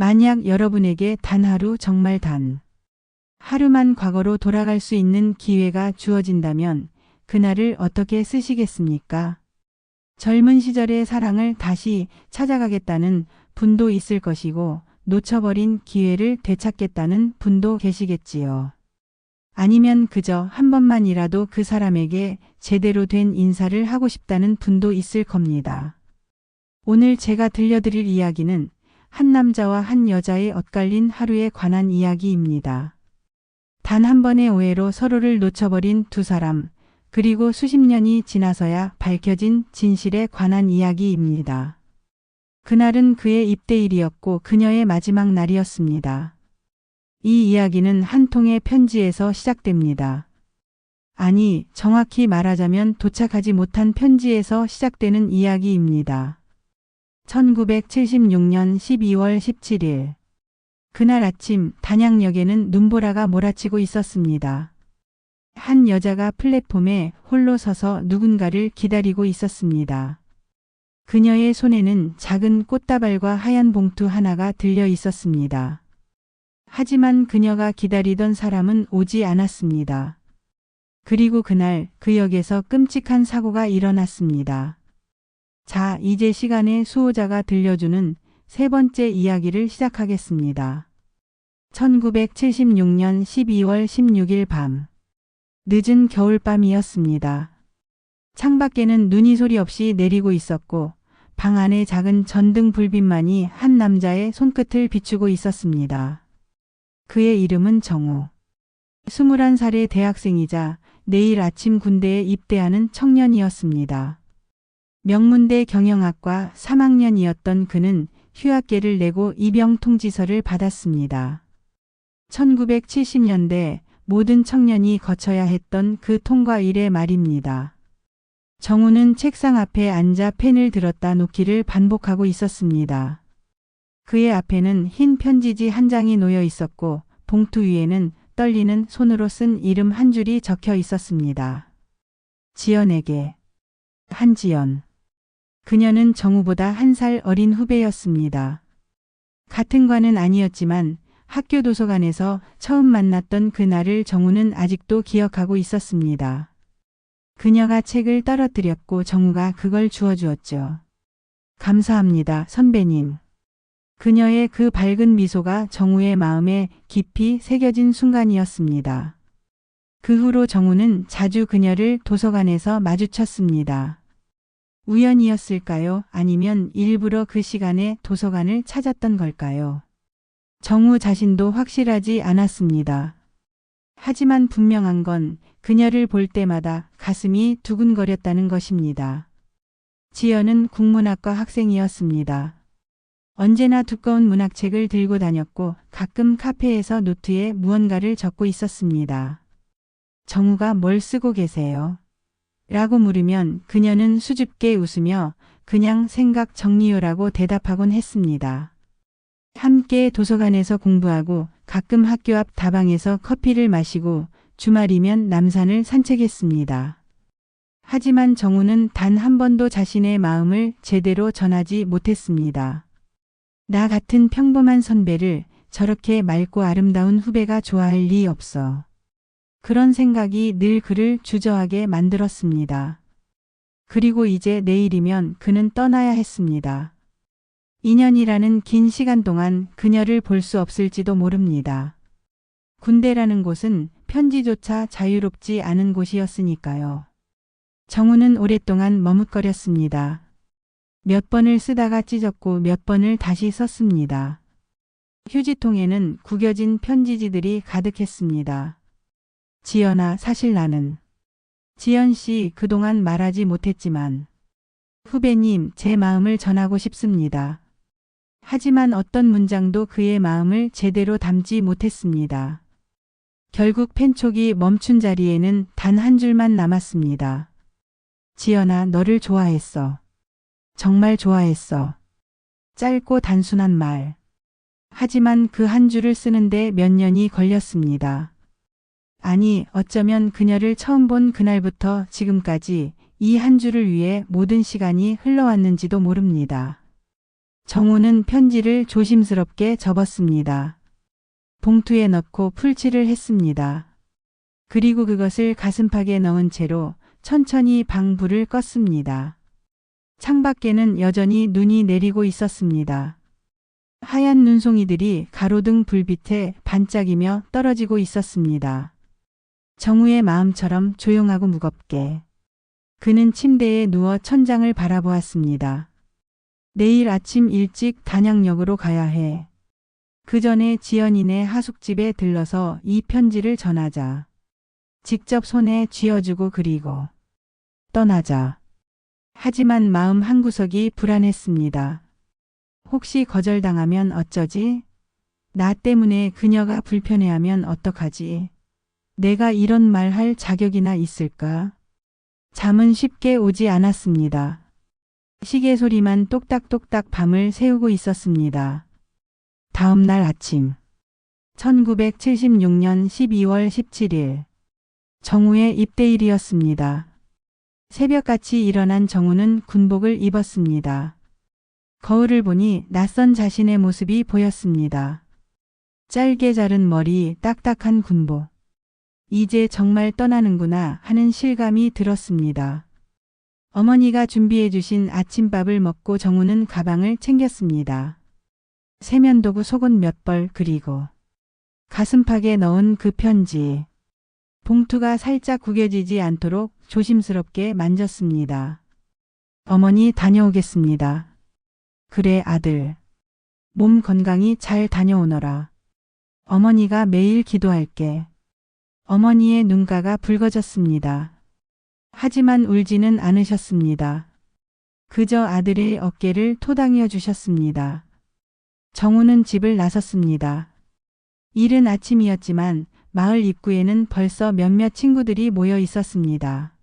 만약 여러분에게 단 하루, 정말 단 하루만 과거로 돌아갈 수 있는 기회가 주어진다면 그날을 어떻게 쓰시겠습니까? 젊은 시절의 사랑을 다시 찾아가겠다는 분도 있을 것이고 놓쳐버린 기회를 되찾겠다는 분도 계시겠지요. 아니면 그저 한 번만이라도 그 사람에게 제대로 된 인사를 하고 싶다는 분도 있을 겁니다. 오늘 제가 들려드릴 이야기는 한 남자와 한 여자의 엇갈린 하루에 관한 이야기입니다. 단 한 번의 오해로 서로를 놓쳐버린 두 사람, 그리고 수십 년이 지나서야 밝혀진 진실에 관한 이야기입니다. 그날은 그의 입대일이었고 그녀의 마지막 날이었습니다. 이 이야기는 한 통의 편지에서 시작됩니다. 아니, 정확히 말하자면 도착하지 못한 편지에서 시작되는 이야기입니다. 1976년 12월 17일. 그날 아침 단양역에는 눈보라가 몰아치고 있었습니다. 한 여자가 플랫폼에 홀로 서서 누군가를 기다리고 있었습니다. 그녀의 손에는 작은 꽃다발과 하얀 봉투 하나가 들려 있었습니다. 하지만 그녀가 기다리던 사람은 오지 않았습니다. 그리고 그날 그 역에서 끔찍한 사고가 일어났습니다. 자, 이제 시간의 수호자가 들려주는 세 번째 이야기를 시작하겠습니다. 1976년 12월 16일 밤. 늦은 겨울밤이었습니다. 창밖에는 눈이 소리 없이 내리고 있었고 방 안의 작은 전등 불빛만이 한 남자의 손끝을 비추고 있었습니다. 그의 이름은 정우. 21살의 대학생이자 내일 아침 군대에 입대하는 청년이었습니다. 명문대 경영학과 3학년이었던 그는 휴학계를 내고 입영 통지서를 받았습니다. 1970년대 모든 청년이 거쳐야 했던 그 통과일의 말입니다. 정우는 책상 앞에 앉아 펜을 들었다 놓기를 반복하고 있었습니다. 그의 앞에는 흰 편지지 한 장이 놓여 있었고 봉투 위에는 떨리는 손으로 쓴 이름 한 줄이 적혀 있었습니다. 지연에게. 한지연. 그녀는 정우보다 1살 어린 후배였습니다. 같은 과는 아니었지만 학교 도서관에서 처음 만났던 그날을 정우는 아직도 기억하고 있었습니다. 그녀가 책을 떨어뜨렸고 정우가 그걸 주워주었죠. 감사합니다, 선배님. 그녀의 그 밝은 미소가 정우의 마음에 깊이 새겨진 순간이었습니다. 그 후로 정우는 자주 그녀를 도서관에서 마주쳤습니다. 우연이었을까요? 아니면 일부러 그 시간에 도서관을 찾았던 걸까요? 정우 자신도 확실하지 않았습니다. 하지만 분명한 건 그녀를 볼 때마다 가슴이 두근거렸다는 것입니다. 지연은 국문학과 학생이었습니다. 언제나 두꺼운 문학책을 들고 다녔고 가끔 카페에서 노트에 무언가를 적고 있었습니다. 정우가 뭘 쓰고 계세요? 라고 물으면 그녀는 수줍게 웃으며 그냥 생각 정리요라고 대답하곤 했습니다. 함께 도서관에서 공부하고 가끔 학교 앞 다방에서 커피를 마시고 주말이면 남산을 산책했습니다. 하지만 정우는 단 한 번도 자신의 마음을 제대로 전하지 못했습니다. 나 같은 평범한 선배를 저렇게 맑고 아름다운 후배가 좋아할 리 없어. 그런 생각이 늘 그를 주저하게 만들었습니다. 그리고 이제 내일이면 그는 떠나야 했습니다. 2년이라는 긴 시간 동안 그녀를 볼 수 없을지도 모릅니다. 군대라는 곳은 편지조차 자유롭지 않은 곳이었으니까요. 정우는 오랫동안 머뭇거렸습니다. 몇 번을 쓰다가 찢었고 몇 번을 다시 썼습니다. 휴지통에는 구겨진 편지지들이 가득했습니다. 지연아, 사실 나는. 지연 씨, 그동안 말하지 못했지만. 후배님, 제 마음을 전하고 싶습니다. 하지만 어떤 문장도 그의 마음을 제대로 담지 못했습니다. 결국 펜촉이 멈춘 자리에는 단 한 줄만 남았습니다. 지연아, 너를 좋아했어. 정말 좋아했어. 짧고 단순한 말. 하지만 그 한 줄을 쓰는데 몇 년이 걸렸습니다. 아니, 어쩌면 그녀를 처음 본 그날부터 지금까지 이 한 줄을 위해 모든 시간이 흘러왔는지도 모릅니다. 정우는 편지를 조심스럽게 접었습니다. 봉투에 넣고 풀칠을 했습니다. 그리고 그것을 가슴팍에 넣은 채로 천천히 방 불을 껐습니다. 창밖에는 여전히 눈이 내리고 있었습니다. 하얀 눈송이들이 가로등 불빛에 반짝이며 떨어지고 있었습니다. 정우의 마음처럼 조용하고 무겁게. 그는 침대에 누워 천장을 바라보았습니다. 내일 아침 일찍 단양역으로 가야 해. 그 전에 지연이네 하숙집에 들러서 이 편지를 전하자. 직접 손에 쥐어주고 그리고 떠나자. 하지만 마음 한구석이 불안했습니다. 혹시 거절당하면 어쩌지? 나 때문에 그녀가 불편해하면 어떡하지? 내가 이런 말 할 자격이나 있을까? 잠은 쉽게 오지 않았습니다. 시계 소리만 똑딱똑딱 밤을 새우고 있었습니다. 다음 날 아침 1976년 12월 17일 정우의 입대일이었습니다. 새벽같이 일어난 정우는 군복을 입었습니다. 거울을 보니 낯선 자신의 모습이 보였습니다. 짧게 자른 머리, 딱딱한 군복. 이제 정말 떠나는구나 하는 실감이 들었습니다. 어머니가 준비해 주신 아침밥을 먹고 정우는 가방을 챙겼습니다. 세면도구 속옷 몇 벌 그리고 가슴팍에 넣은 그 편지. 봉투가 살짝 구겨지지 않도록 조심스럽게 만졌습니다. 어머니 다녀오겠습니다. 그래 아들. 몸 건강히 잘 다녀오너라. 어머니가 매일 기도할게. 어머니의 눈가가 붉어졌습니다. 하지만 울지는 않으셨습니다. 그저 아들의 어깨를 토닥여 주셨습니다. 정우는 집을 나섰습니다. 이른 아침이었지만 마을 입구에는 벌써 몇몇 친구들이 모여 있었습니다.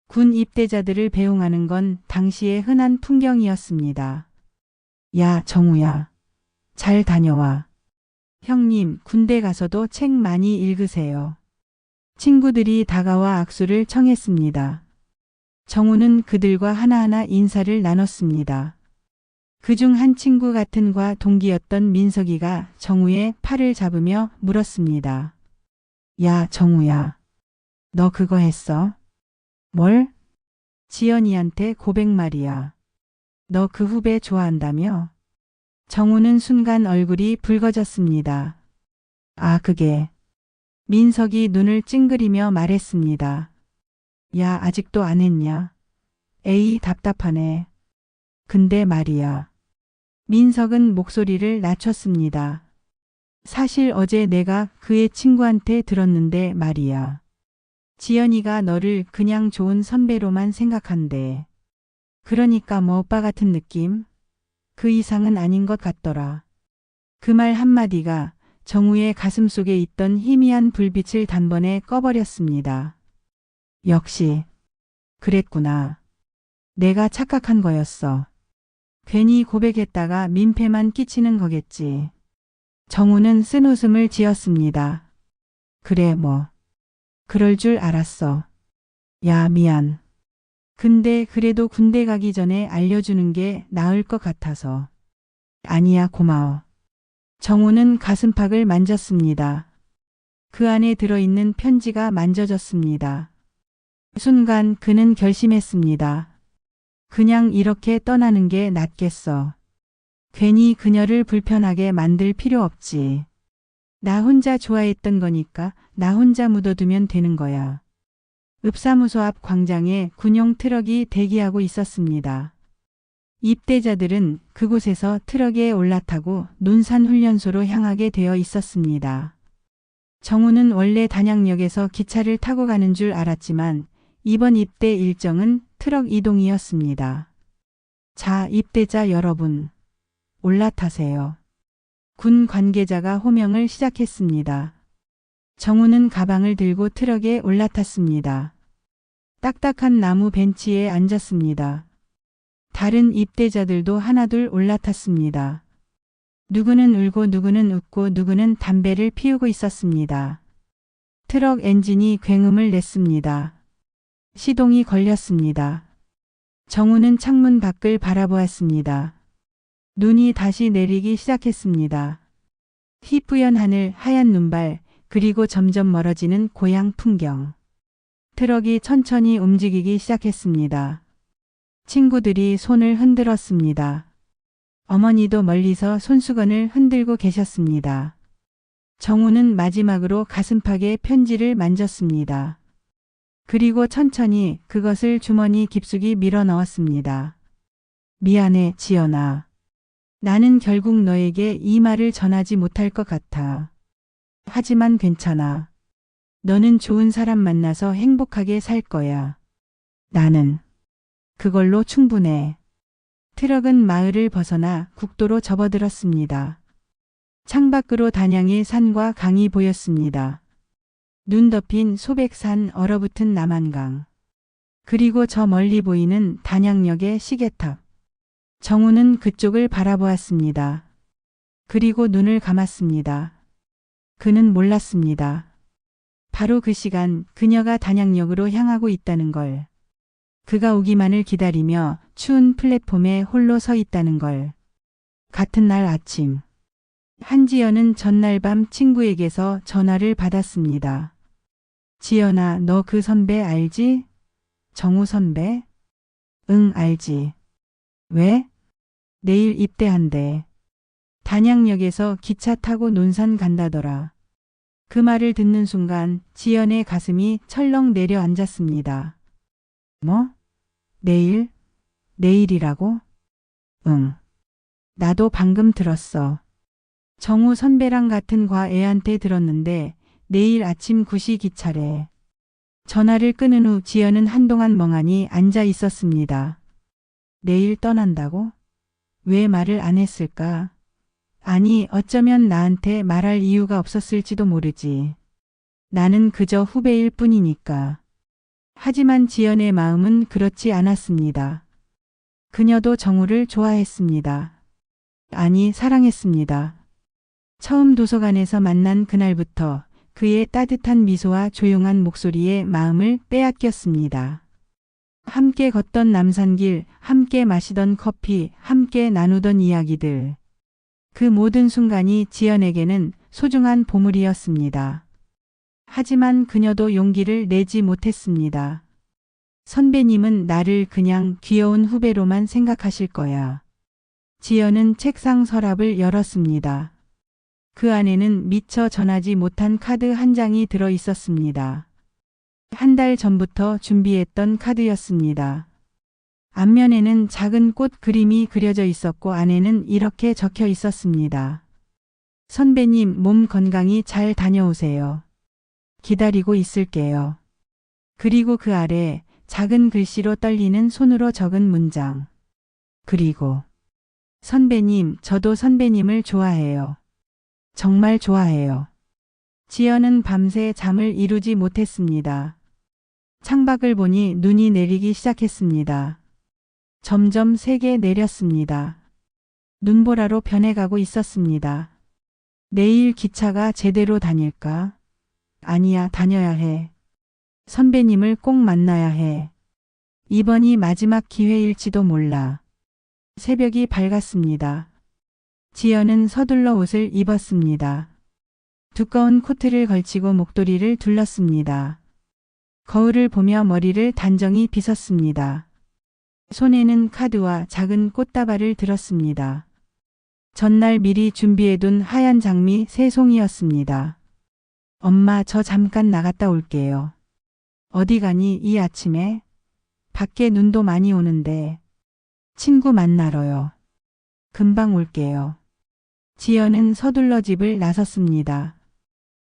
군 입대자들을 배웅하는 건 당시의 흔한 풍경이었습니다. 야, 정우야. 잘 다녀와. 형님, 군대 가서도 책 많이 읽으세요. 친구들이 다가와 악수를 청했습니다. 정우는 그들과 하나하나 인사를 나눴습니다. 그중 한 친구 같은 과 동기였던 민석이가 정우의 팔을 잡으며 물었습니다. 야, 정우야. 너 그거 했어? 뭘? 지연이한테 고백 말이야. 너 그 후배 좋아한다며? 정우는 순간 얼굴이 붉어졌습니다. 아, 그게. 민석이 눈을 찡그리며 말했습니다. 야, 아직도 안 했냐? 에이, 답답하네. 근데 말이야. 민석은 목소리를 낮췄습니다. 사실 어제 내가 그의 친구한테 들었는데 말이야. 지연이가 너를 그냥 좋은 선배로만 생각한대. 그러니까 뭐 오빠 같은 느낌? 그 이상은 아닌 것 같더라. 그 말 한마디가 정우의 가슴 속에 있던 희미한 불빛을 단번에 꺼버렸습니다. 역시 그랬구나. 내가 착각한 거였어. 괜히 고백했다가 민폐만 끼치는 거겠지. 정우는 쓴 웃음을 지었습니다. 그래 뭐. 그럴 줄 알았어. 야, 미안. 근데 그래도 군대 가기 전에 알려주는 게 나을 것 같아서. 아니야, 고마워. 정우는 가슴팍을 만졌습니다. 그 안에 들어있는 편지가 만져졌습니다. 순간 그는 결심했습니다. 그냥 이렇게 떠나는 게 낫겠어. 괜히 그녀를 불편하게 만들 필요 없지. 나 혼자 좋아했던 거니까 나 혼자 묻어두면 되는 거야. 읍사무소 앞 광장에 군용 트럭이 대기하고 있었습니다. 입대자들은 그곳에서 트럭에 올라타고 논산훈련소로 향하게 되어 있었습니다. 정우는 원래 단양역에서 기차를 타고 가는 줄 알았지만 이번 입대 일정은 트럭 이동이었습니다. 자, 입대자 여러분, 올라타세요. 군 관계자가 호명을 시작했습니다. 정우는 가방을 들고 트럭에 올라탔습니다. 딱딱한 나무 벤치에 앉았습니다. 다른 입대자들도 하나둘 올라탔습니다. 누구는 울고 누구는 웃고 누구는 담배를 피우고 있었습니다. 트럭 엔진이 굉음을 냈습니다. 시동이 걸렸습니다. 정우는 창문 밖을 바라보았습니다. 눈이 다시 내리기 시작했습니다. 희뿌연 하늘, 하얀 눈발, 그리고 점점 멀어지는 고향 풍경. 트럭이 천천히 움직이기 시작했습니다. 친구들이 손을 흔들었습니다. 어머니도 멀리서 손수건을 흔들고 계셨습니다. 정우는 마지막으로 가슴팍에 편지를 만졌습니다. 그리고 천천히 그것을 주머니 깊숙이 밀어 넣었습니다. 미안해, 지연아. 나는 결국 너에게 이 말을 전하지 못할 것 같아. 하지만 괜찮아. 너는 좋은 사람 만나서 행복하게 살 거야. 나는 그걸로 충분해. 트럭은 마을을 벗어나 국도로 접어들었습니다. 창밖으로 단양의 산과 강이 보였습니다. 눈 덮인 소백산, 얼어붙은 남한강. 그리고 저 멀리 보이는 단양역의 시계탑. 정우는 그쪽을 바라보았습니다. 그리고 눈을 감았습니다. 그는 몰랐습니다. 바로 그 시간 그녀가 단양역으로 향하고 있다는 걸. 그가 오기만을 기다리며 추운 플랫폼에 홀로 서 있다는 걸. 같은 날 아침. 한지연은 전날 밤 친구에게서 전화를 받았습니다. 지연아, 너 그 선배 알지? 정우 선배? 응, 알지. 왜? 내일 입대한대. 단양역에서 기차 타고 논산 간다더라. 그 말을 듣는 순간 지연의 가슴이 철렁 내려앉았습니다. 뭐? 내일? 내일이라고? 응. 나도 방금 들었어. 정우 선배랑 같은 과 애한테 들었는데 내일 아침 9시 기차래. 전화를 끊은 후 지연은 한동안 멍하니 앉아 있었습니다. 내일 떠난다고? 왜 말을 안 했을까? 아니, 어쩌면 나한테 말할 이유가 없었을지도 모르지. 나는 그저 후배일 뿐이니까. 하지만 지연의 마음은 그렇지 않았습니다. 그녀도 정우를 좋아했습니다. 아니, 사랑했습니다. 처음 도서관에서 만난 그날부터 그의 따뜻한 미소와 조용한 목소리에 마음을 빼앗겼습니다. 함께 걷던 남산길, 함께 마시던 커피, 함께 나누던 이야기들. 그 모든 순간이 지연에게는 소중한 보물이었습니다. 하지만 그녀도 용기를 내지 못했습니다. 선배님은 나를 그냥 귀여운 후배로만 생각하실 거야. 지연은 책상 서랍을 열었습니다. 그 안에는 미처 전하지 못한 카드 한 장이 들어 있었습니다. 한 달 전부터 준비했던 카드였습니다. 앞면에는 작은 꽃 그림이 그려져 있었고 안에는 이렇게 적혀 있었습니다. 선배님, 몸 건강히 잘 다녀오세요. 기다리고 있을게요. 그리고 그 아래 작은 글씨로 떨리는 손으로 적은 문장. 그리고 선배님, 저도 선배님을 좋아해요. 정말 좋아해요. 지연은 밤새 잠을 이루지 못했습니다. 창밖을 보니 눈이 내리기 시작했습니다. 점점 세게 내렸습니다. 눈보라로 변해가고 있었습니다. 내일 기차가 제대로 다닐까? 아니야, 다녀야 해. 선배님을 꼭 만나야 해. 이번이 마지막 기회일지도 몰라. 새벽이 밝았습니다. 지연은 서둘러 옷을 입었습니다. 두꺼운 코트를 걸치고 목도리를 둘렀습니다. 거울을 보며 머리를 단정히 빗었습니다. 손에는 카드와 작은 꽃다발을 들었습니다. 전날 미리 준비해둔 하얀 장미 3송이였습니다. 엄마, 저 잠깐 나갔다 올게요. 어디 가니 이 아침에? 밖에 눈도 많이 오는데. 친구 만나러요. 금방 올게요. 지연은 서둘러 집을 나섰습니다.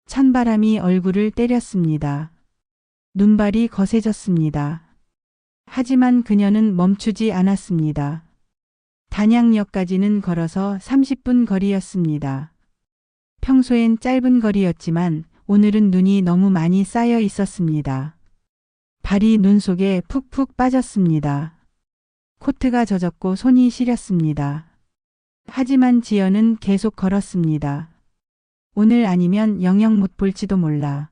찬바람이 얼굴을 때렸습니다. 눈발이 거세졌습니다. 하지만 그녀는 멈추지 않았습니다. 단양역까지는 걸어서 30분 거리였습니다. 평소엔 짧은 거리였지만 오늘은 눈이 너무 많이 쌓여 있었습니다. 발이 눈 속에 푹푹 빠졌습니다. 코트가 젖었고 손이 시렸습니다. 하지만 지연은 계속 걸었습니다. 오늘 아니면 영영 못 볼지도 몰라.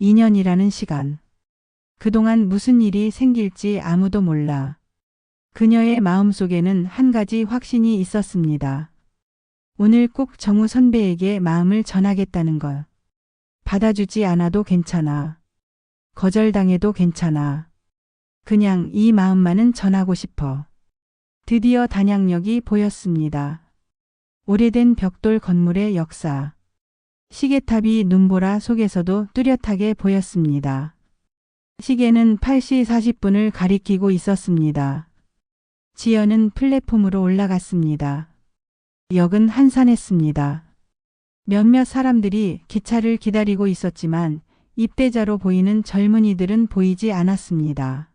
2년이라는 시간. 그동안 무슨 일이 생길지 아무도 몰라. 그녀의 마음속에는 한 가지 확신이 있었습니다. 오늘 꼭 정우 선배에게 마음을 전하겠다는 걸. 받아주지 않아도 괜찮아. 거절당해도 괜찮아. 그냥 이 마음만은 전하고 싶어. 드디어 단양역이 보였습니다. 오래된 벽돌 건물의 역사. 시계탑이 눈보라 속에서도 뚜렷하게 보였습니다. 시계는 8시 40분을 가리키고 있었습니다. 지연은 플랫폼으로 올라갔습니다. 역은 한산했습니다. 몇몇 사람들이 기차를 기다리고 있었지만 입대자로 보이는 젊은이들은 보이지 않았습니다.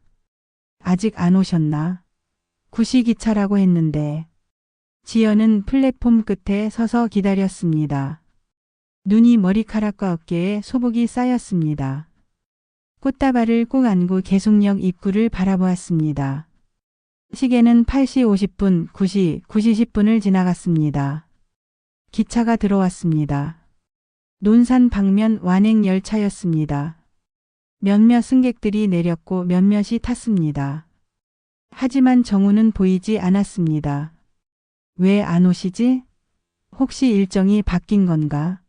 아직 안 오셨나? 9시 기차라고 했는데. 지연은 플랫폼 끝에 서서 기다렸습니다. 눈이 머리카락과 어깨에 소복이 쌓였습니다. 꽃다발을 꼭 안고 계속역 입구를 바라보았습니다. 시계는 8시 50분, 9시 10분을 지나갔습니다. 기차가 들어왔습니다. 논산 방면 완행 열차였습니다. 몇몇 승객들이 내렸고 몇몇이 탔습니다. 하지만 정우는 보이지 않았습니다. 왜 안 오시지? 혹시 일정이 바뀐 건가?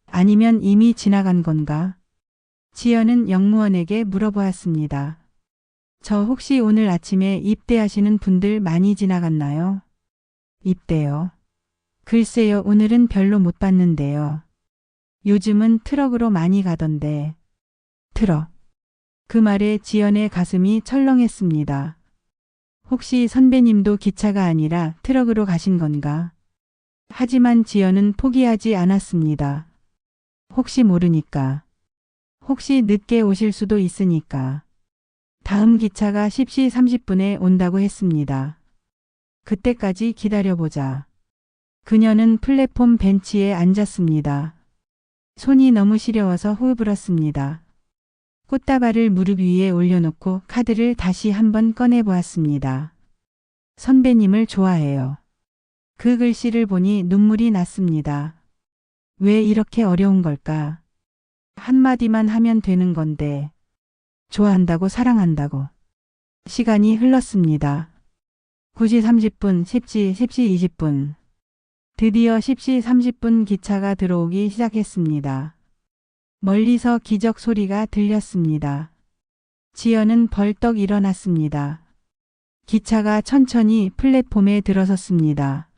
아니면 이미 지나간 건가? 지연은 역무원에게 물어보았습니다. 저 혹시 오늘 아침에 입대하시는 분들 많이 지나갔나요? 입대요. 글쎄요, 오늘은 별로 못 봤는데요. 요즘은 트럭으로 많이 가던데. 트럭. 그 말에 지연의 가슴이 철렁했습니다. 혹시 선배님도 기차가 아니라 트럭으로 가신 건가? 하지만 지연은 포기하지 않았습니다. 혹시 모르니까. 혹시 늦게 오실 수도 있으니까. 다음 기차가 10시 30분에 온다고 했습니다. 그때까지 기다려보자. 그녀는 플랫폼 벤치에 앉았습니다. 손이 너무 시려워서 호흡을었습니다. 꽃다발을 무릎 위에 올려놓고 카드를 다시 한번 꺼내보았습니다. 선배님을 좋아해요. 그 글씨를 보니 눈물이 났습니다. 왜 이렇게 어려운 걸까? 한마디만 하면 되는 건데. 좋아한다고 사랑한다고. 시간이 흘렀습니다. 9시 30분, 10시 20분. 드디어 10시 30분 기차가 들어오기 시작했습니다. 멀리서 기적 소리가 들렸습니다. 지연은 벌떡 일어났습니다. 기차가 천천히 플랫폼에 들어섰습니다.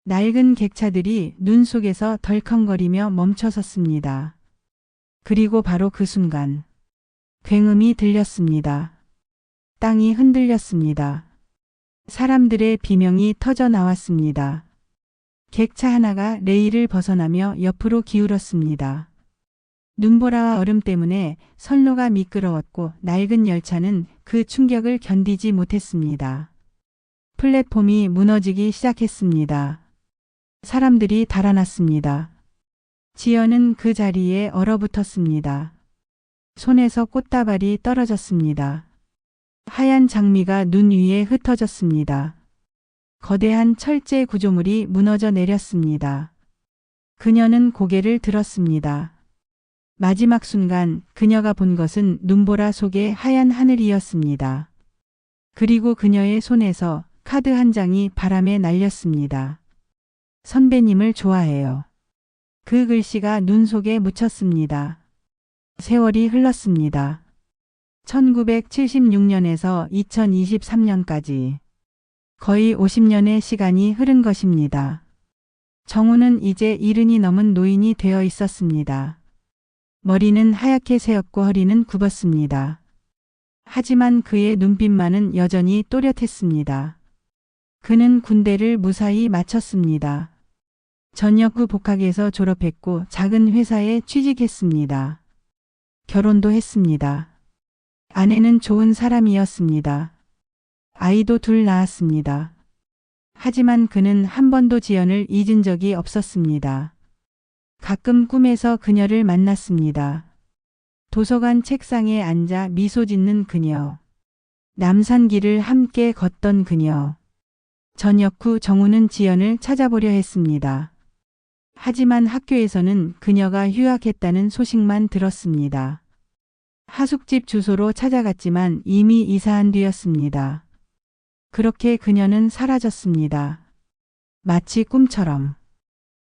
낡은 객차들이 눈 속에서 덜컹거리며 멈춰섰습니다. 그리고 바로 그 순간 굉음이 들렸습니다. 땅이 흔들렸습니다. 사람들의 비명이 터져 나왔습니다. 객차 하나가 레일을 벗어나며 옆으로 기울었습니다. 눈보라와 얼음 때문에 선로가 미끄러웠고 낡은 열차는 그 충격을 견디지 못했습니다. 플랫폼이 무너지기 시작했습니다. 사람들이 달아났습니다. 지연은 그 자리에 얼어붙었습니다. 손에서 꽃다발이 떨어졌습니다. 하얀 장미가 눈 위에 흩어졌습니다. 거대한 철제 구조물이 무너져 내렸습니다. 그녀는 고개를 들었습니다. 마지막 순간 그녀가 본 것은 눈보라 속의 하얀 하늘이었습니다. 그리고 그녀의 손에서 카드 한 장이 바람에 날렸습니다. 선배님을 좋아해요. 그 글씨가 눈 속에 묻혔습니다. 세월이 흘렀습니다. 1976년에서 2023년까지 거의 50년의 시간이 흐른 것입니다. 정우는 이제 70이 넘은 노인이 되어 있었습니다. 머리는 하얗게 새었고 허리는 굽었습니다. 하지만 그의 눈빛만은 여전히 또렷했습니다. 그는 군대를 무사히 마쳤습니다. 전역 후 복학에서 졸업했고 작은 회사에 취직했습니다. 결혼도 했습니다. 아내는 좋은 사람이었습니다. 아이도 둘 낳았습니다. 하지만 그는 한 번도 지연을 잊은 적이 없었습니다. 가끔 꿈에서 그녀를 만났습니다. 도서관 책상에 앉아 미소 짓는 그녀. 남산길을 함께 걷던 그녀. 전역 후 정우는 지연을 찾아보려 했습니다. 하지만 학교에서는 그녀가 휴학했다는 소식만 들었습니다. 하숙집 주소로 찾아갔지만 이미 이사한 뒤였습니다. 그렇게 그녀는 사라졌습니다. 마치 꿈처럼.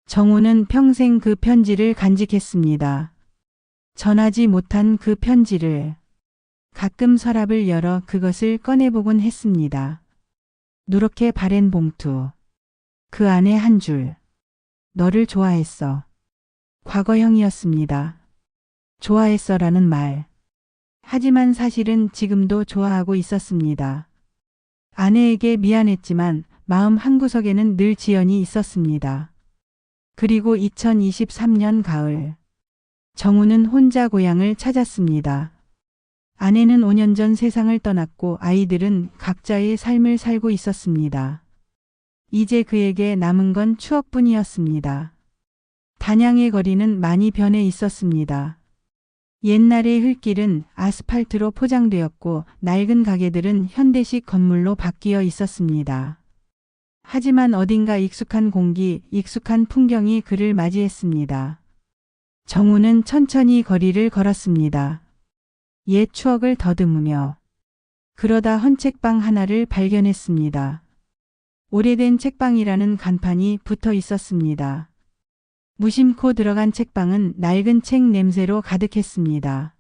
정우는 평생 그 편지를 간직했습니다. 전하지 못한 그 편지를. 가끔 서랍을 열어 그것을 꺼내보곤 했습니다. 누렇게 바랜 봉투. 그 안에 한 줄. 너를 좋아했어. 과거형이었습니다. 좋아했어라는 말. 하지만 사실은 지금도 좋아하고 있었습니다. 아내에게 미안했지만 마음 한구석에는 늘 지연이 있었습니다. 그리고 2023년 가을. 정우는 혼자 고향을 찾았습니다. 아내는 5년 전 세상을 떠났고 아이들은 각자의 삶을 살고 있었습니다. 이제 그에게 남은 건 추억뿐이었습니다. 단양의 거리는 많이 변해 있었습니다. 옛날의 흙길은 아스팔트로 포장되었고 낡은 가게들은 현대식 건물로 바뀌어 있었습니다. 하지만 어딘가 익숙한 공기, 익숙한 풍경이 그를 맞이했습니다. 정우는 천천히 거리를 걸었습니다. 옛 추억을 더듬으며. 그러다 헌책방 하나를 발견했습니다. 오래된 책방이라는 간판이 붙어 있었습니다. 무심코 들어간 책방은 낡은 책 냄새로 가득했습니다.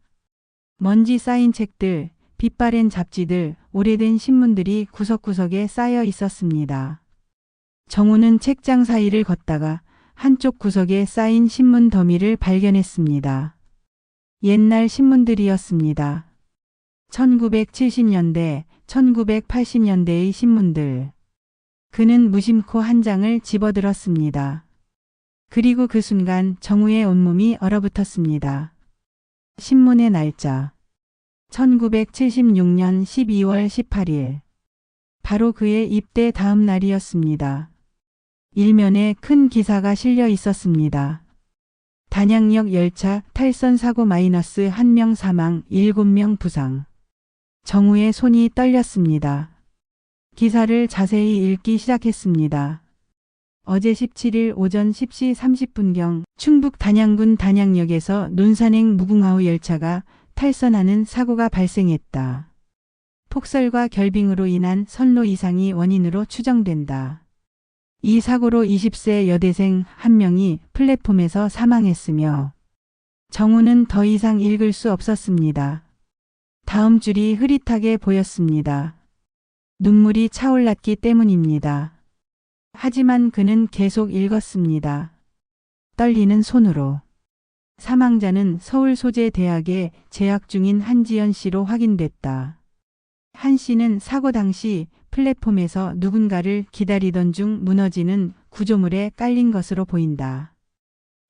먼지 쌓인 책들, 빛바랜 잡지들, 오래된 신문들이 구석구석에 쌓여 있었습니다. 정우는 책장 사이를 걷다가 한쪽 구석에 쌓인 신문 더미를 발견했습니다. 옛날 신문들이었습니다. 1970년대, 1980년대의 신문들. 그는 무심코 한 장을 집어들었습니다. 그리고 그 순간 정우의 온몸이 얼어붙었습니다. 신문의 날짜. 1976년 12월 18일. 바로 그의 입대 다음 날이었습니다. 일면에 큰 기사가 실려 있었습니다. 단양역 열차 탈선 사고 -1명 사망, 7명 부상. 정우의 손이 떨렸습니다. 기사를 자세히 읽기 시작했습니다. 어제 17일 오전 10시 30분경 충북 단양군 단양역에서 논산행 무궁화호 열차가 탈선하는 사고가 발생했다. 폭설과 결빙으로 인한 선로 이상이 원인으로 추정된다. 이 사고로 20세 여대생 1명이 플랫폼에서 사망했으며 정우는 더 이상 읽을 수 없었습니다. 다음 줄이 흐릿하게 보였습니다. 눈물이 차올랐기 때문입니다. 하지만 그는 계속 읽었습니다. 떨리는 손으로. 사망자는 서울소재대학에 재학 중인 한지연 씨로 확인됐다. 한 씨는 사고 당시 플랫폼에서 누군가를 기다리던 중 무너지는 구조물에 깔린 것으로 보인다.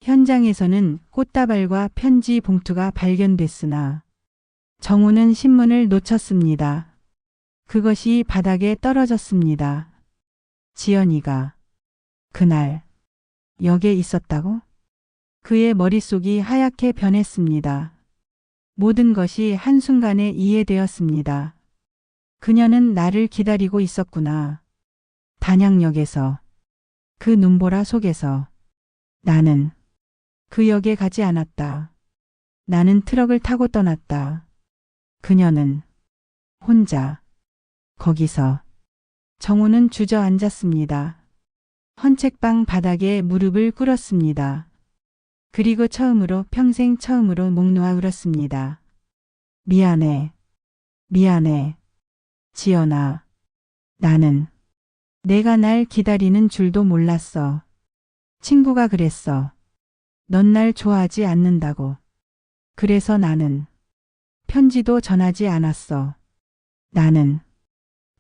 현장에서는 꽃다발과 편지 봉투가 발견됐으나 정우는 신문을 놓쳤습니다. 그것이 바닥에 떨어졌습니다. 지연이가 그날 역에 있었다고? 그의 머릿속이 하얗게 변했습니다. 모든 것이 한순간에 이해되었습니다. 그녀는 나를 기다리고 있었구나. 단양역에서. 그 눈보라 속에서. 나는 그 역에 가지 않았다. 나는 트럭을 타고 떠났다. 그녀는 혼자 거기서. 정우는 주저앉았습니다. 헌책방 바닥에 무릎을 꿇었습니다. 그리고 평생 처음으로 목 놓아 울었습니다. 미안해. 미안해. 지연아. 나는 내가 날 기다리는 줄도 몰랐어. 친구가 그랬어. 넌 날 좋아하지 않는다고. 그래서 나는 편지도 전하지 않았어. 나는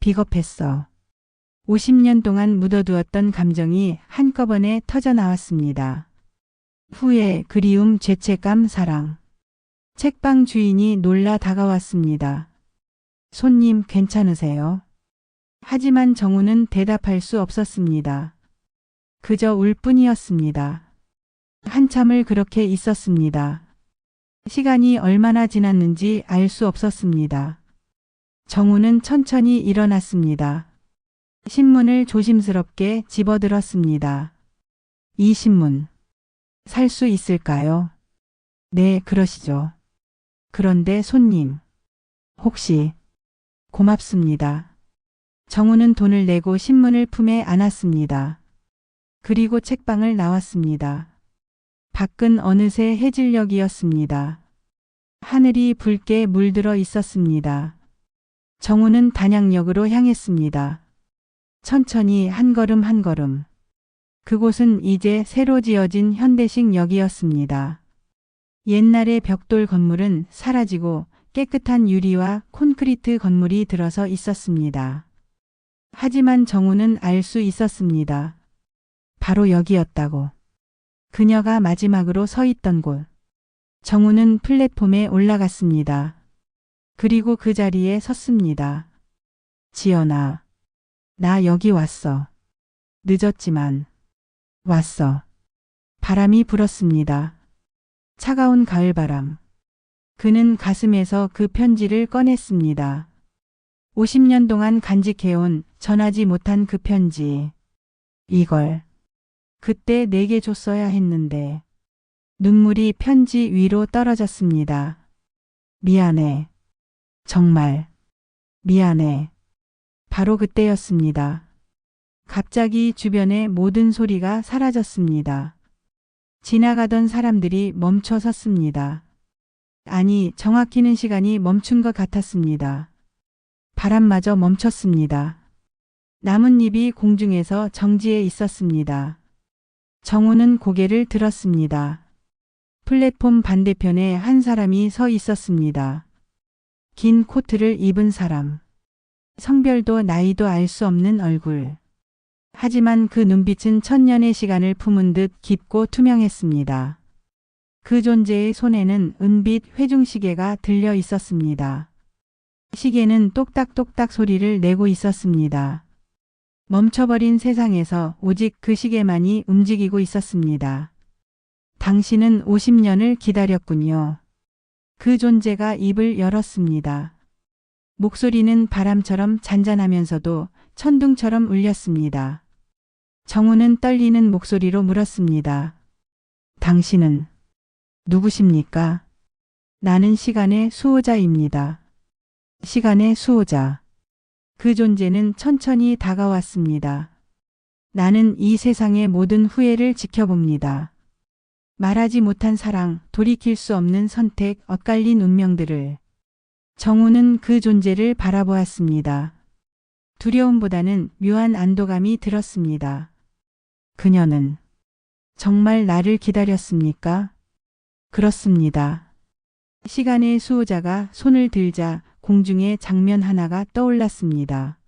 비겁했어. 50년 동안 묻어두었던 감정이 한꺼번에 터져나왔습니다. 후회, 그리움, 죄책감, 사랑. 책방 주인이 놀라 다가왔습니다. 손님 괜찮으세요? 하지만 정우는 대답할 수 없었습니다. 그저 울 뿐이었습니다. 한참을 그렇게 있었습니다. 시간이 얼마나 지났는지 알 수 없었습니다. 정우는 천천히 일어났습니다. 신문을 조심스럽게 집어들었습니다. 이 신문. 살 수 있을까요? 네, 그러시죠. 그런데 손님. 혹시. 고맙습니다. 정우는 돈을 내고 신문을 품에 안았습니다. 그리고 책방을 나왔습니다. 밖은 어느새 해질녘이었습니다. 하늘이 붉게 물들어 있었습니다. 정우는 단양역으로 향했습니다. 천천히 한 걸음 한 걸음. 그곳은 이제 새로 지어진 현대식 역이었습니다. 옛날의 벽돌 건물은 사라지고 깨끗한 유리와 콘크리트 건물이 들어서 있었습니다. 하지만 정우는 알 수 있었습니다. 바로 여기였다고. 그녀가 마지막으로 서 있던 곳. 정우는 플랫폼에 올라갔습니다. 그리고 그 자리에 섰습니다. 지연아, 나 여기 왔어. 늦었지만 왔어. 바람이 불었습니다. 차가운 가을바람. 그는 가슴에서 그 편지를 꺼냈습니다. 50년 동안 간직해온 전하지 못한 그 편지. 이걸 그때 내게 줬어야 했는데. 눈물이 편지 위로 떨어졌습니다. 미안해. 정말 미안해. 바로 그때였습니다. 갑자기 주변의 모든 소리가 사라졌습니다. 지나가던 사람들이 멈춰 섰습니다. 아니, 정확히는 시간이 멈춘 것 같았습니다. 바람마저 멈췄습니다. 나뭇잎이 공중에서 정지해 있었습니다. 정우는 고개를 들었습니다. 플랫폼 반대편에 한 사람이 서 있었습니다. 긴 코트를 입은 사람. 성별도 나이도 알 수 없는 얼굴. 하지만 그 눈빛은 천년의 시간을 품은 듯 깊고 투명했습니다. 그 존재의 손에는 은빛 회중시계가 들려 있었습니다. 시계는 똑딱똑딱 소리를 내고 있었습니다. 멈춰버린 세상에서 오직 그 시계만이 움직이고 있었습니다. 당신은 50년을 기다렸군요. 그 존재가 입을 열었습니다. 목소리는 바람처럼 잔잔하면서도 천둥처럼 울렸습니다. 정우는 떨리는 목소리로 물었습니다. 당신은 누구십니까? 나는 시간의 수호자입니다. 시간의 수호자. 그 존재는 천천히 다가왔습니다. 나는 이 세상의 모든 후회를 지켜봅니다. 말하지 못한 사랑, 돌이킬 수 없는 선택, 엇갈린 운명들을. 정우는 그 존재를 바라보았습니다. 두려움보다는 묘한 안도감이 들었습니다. 그녀는 정말 나를 기다렸습니까? 그렇습니다. 시간의 수호자가 손을 들자 공중에 장면 하나가 떠올랐습니다.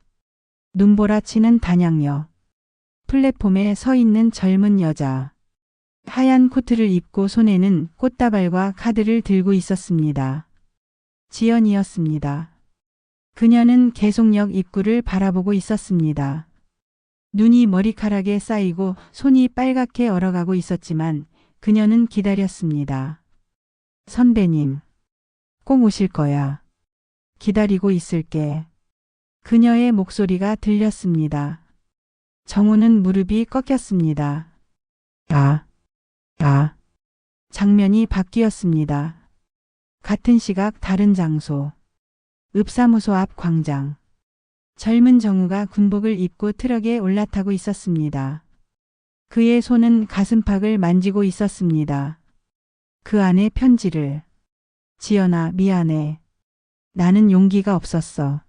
눈보라치는 단양역. 플랫폼에 서 있는 젊은 여자. 하얀 코트를 입고 손에는 꽃다발과 카드를 들고 있었습니다. 지연이었습니다. 그녀는 계속역 입구를 바라보고 있었습니다. 눈이 머리카락에 쌓이고 손이 빨갛게 얼어가고 있었지만 그녀는 기다렸습니다. 선배님, 꼭 오실 거야. 기다리고 있을게. 그녀의 목소리가 들렸습니다. 정우는 무릎이 꺾였습니다. 장면이 바뀌었습니다. 같은 시각 다른 장소. 읍사무소 앞 광장. 젊은 정우가 군복을 입고 트럭에 올라타고 있었습니다. 그의 손은 가슴팍을 만지고 있었습니다. 그 안에 편지를. 지연아, 미안해. 나는 용기가 없었어.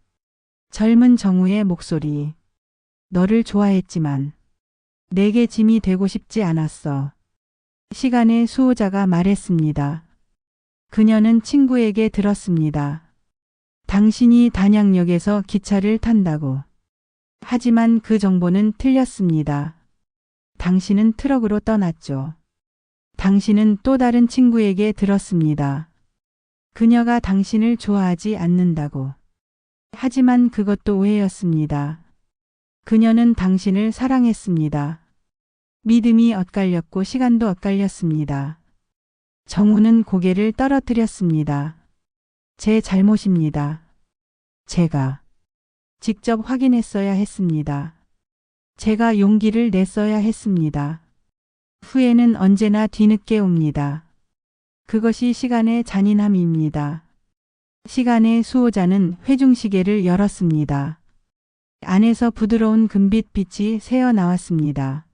젊은 정우의 목소리. 너를 좋아했지만 내게 짐이 되고 싶지 않았어. 시간의 수호자가 말했습니다. 그녀는 친구에게 들었습니다. 당신이 단양역에서 기차를 탄다고. 하지만 그 정보는 틀렸습니다. 당신은 트럭으로 떠났죠. 당신은 또 다른 친구에게 들었습니다. 그녀가 당신을 좋아하지 않는다고. 하지만 그것도 오해였습니다. 그녀는 당신을 사랑했습니다. 믿음이 엇갈렸고 시간도 엇갈렸습니다. 정우는 고개를 떨어뜨렸습니다. 제 잘못입니다. 제가 직접 확인했어야 했습니다. 제가 용기를 냈어야 했습니다. 후회는 언제나 뒤늦게 옵니다. 그것이 시간의 잔인함입니다. 시간의 수호자는 회중시계를 열었습니다. 안에서 부드러운 금빛 빛이 새어 나왔습니다.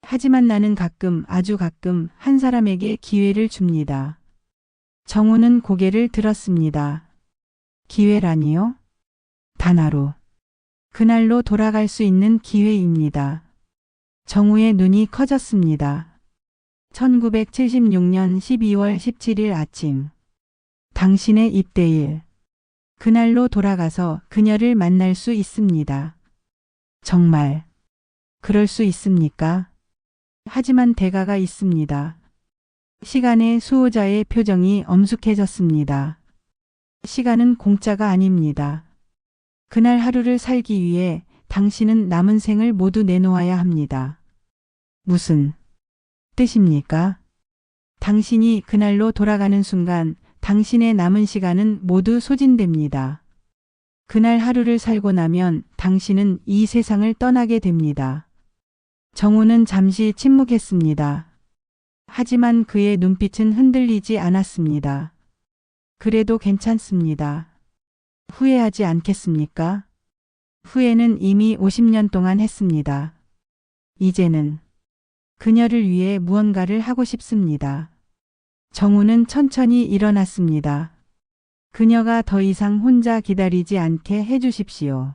하지만 나는 가끔, 아주 가끔 한 사람에게 기회를 줍니다. 정우는 고개를 들었습니다. 기회라니요? 단 하루. 그날로 돌아갈 수 있는 기회입니다. 정우의 눈이 커졌습니다. 1976년 12월 17일 아침. 당신의 입대일. 그날로 돌아가서 그녀를 만날 수 있습니다. 정말 그럴 수 있습니까? 하지만 대가가 있습니다. 시간의 수호자의 표정이 엄숙해졌습니다. 시간은 공짜가 아닙니다. 그날 하루를 살기 위해 당신은 남은 생을 모두 내놓아야 합니다. 무슨 뜻입니까? 당신이 그날로 돌아가는 순간 당신의 남은 시간은 모두 소진됩니다. 그날 하루를 살고 나면 당신은 이 세상을 떠나게 됩니다. 정우는 잠시 침묵했습니다. 하지만 그의 눈빛은 흔들리지 않았습니다. 그래도 괜찮습니다. 후회하지 않겠습니까? 후회는 이미 50년 동안 했습니다. 이제는 그녀를 위해 무언가를 하고 싶습니다. 정우는 천천히 일어났습니다. 그녀가 더 이상 혼자 기다리지 않게 해주십시오.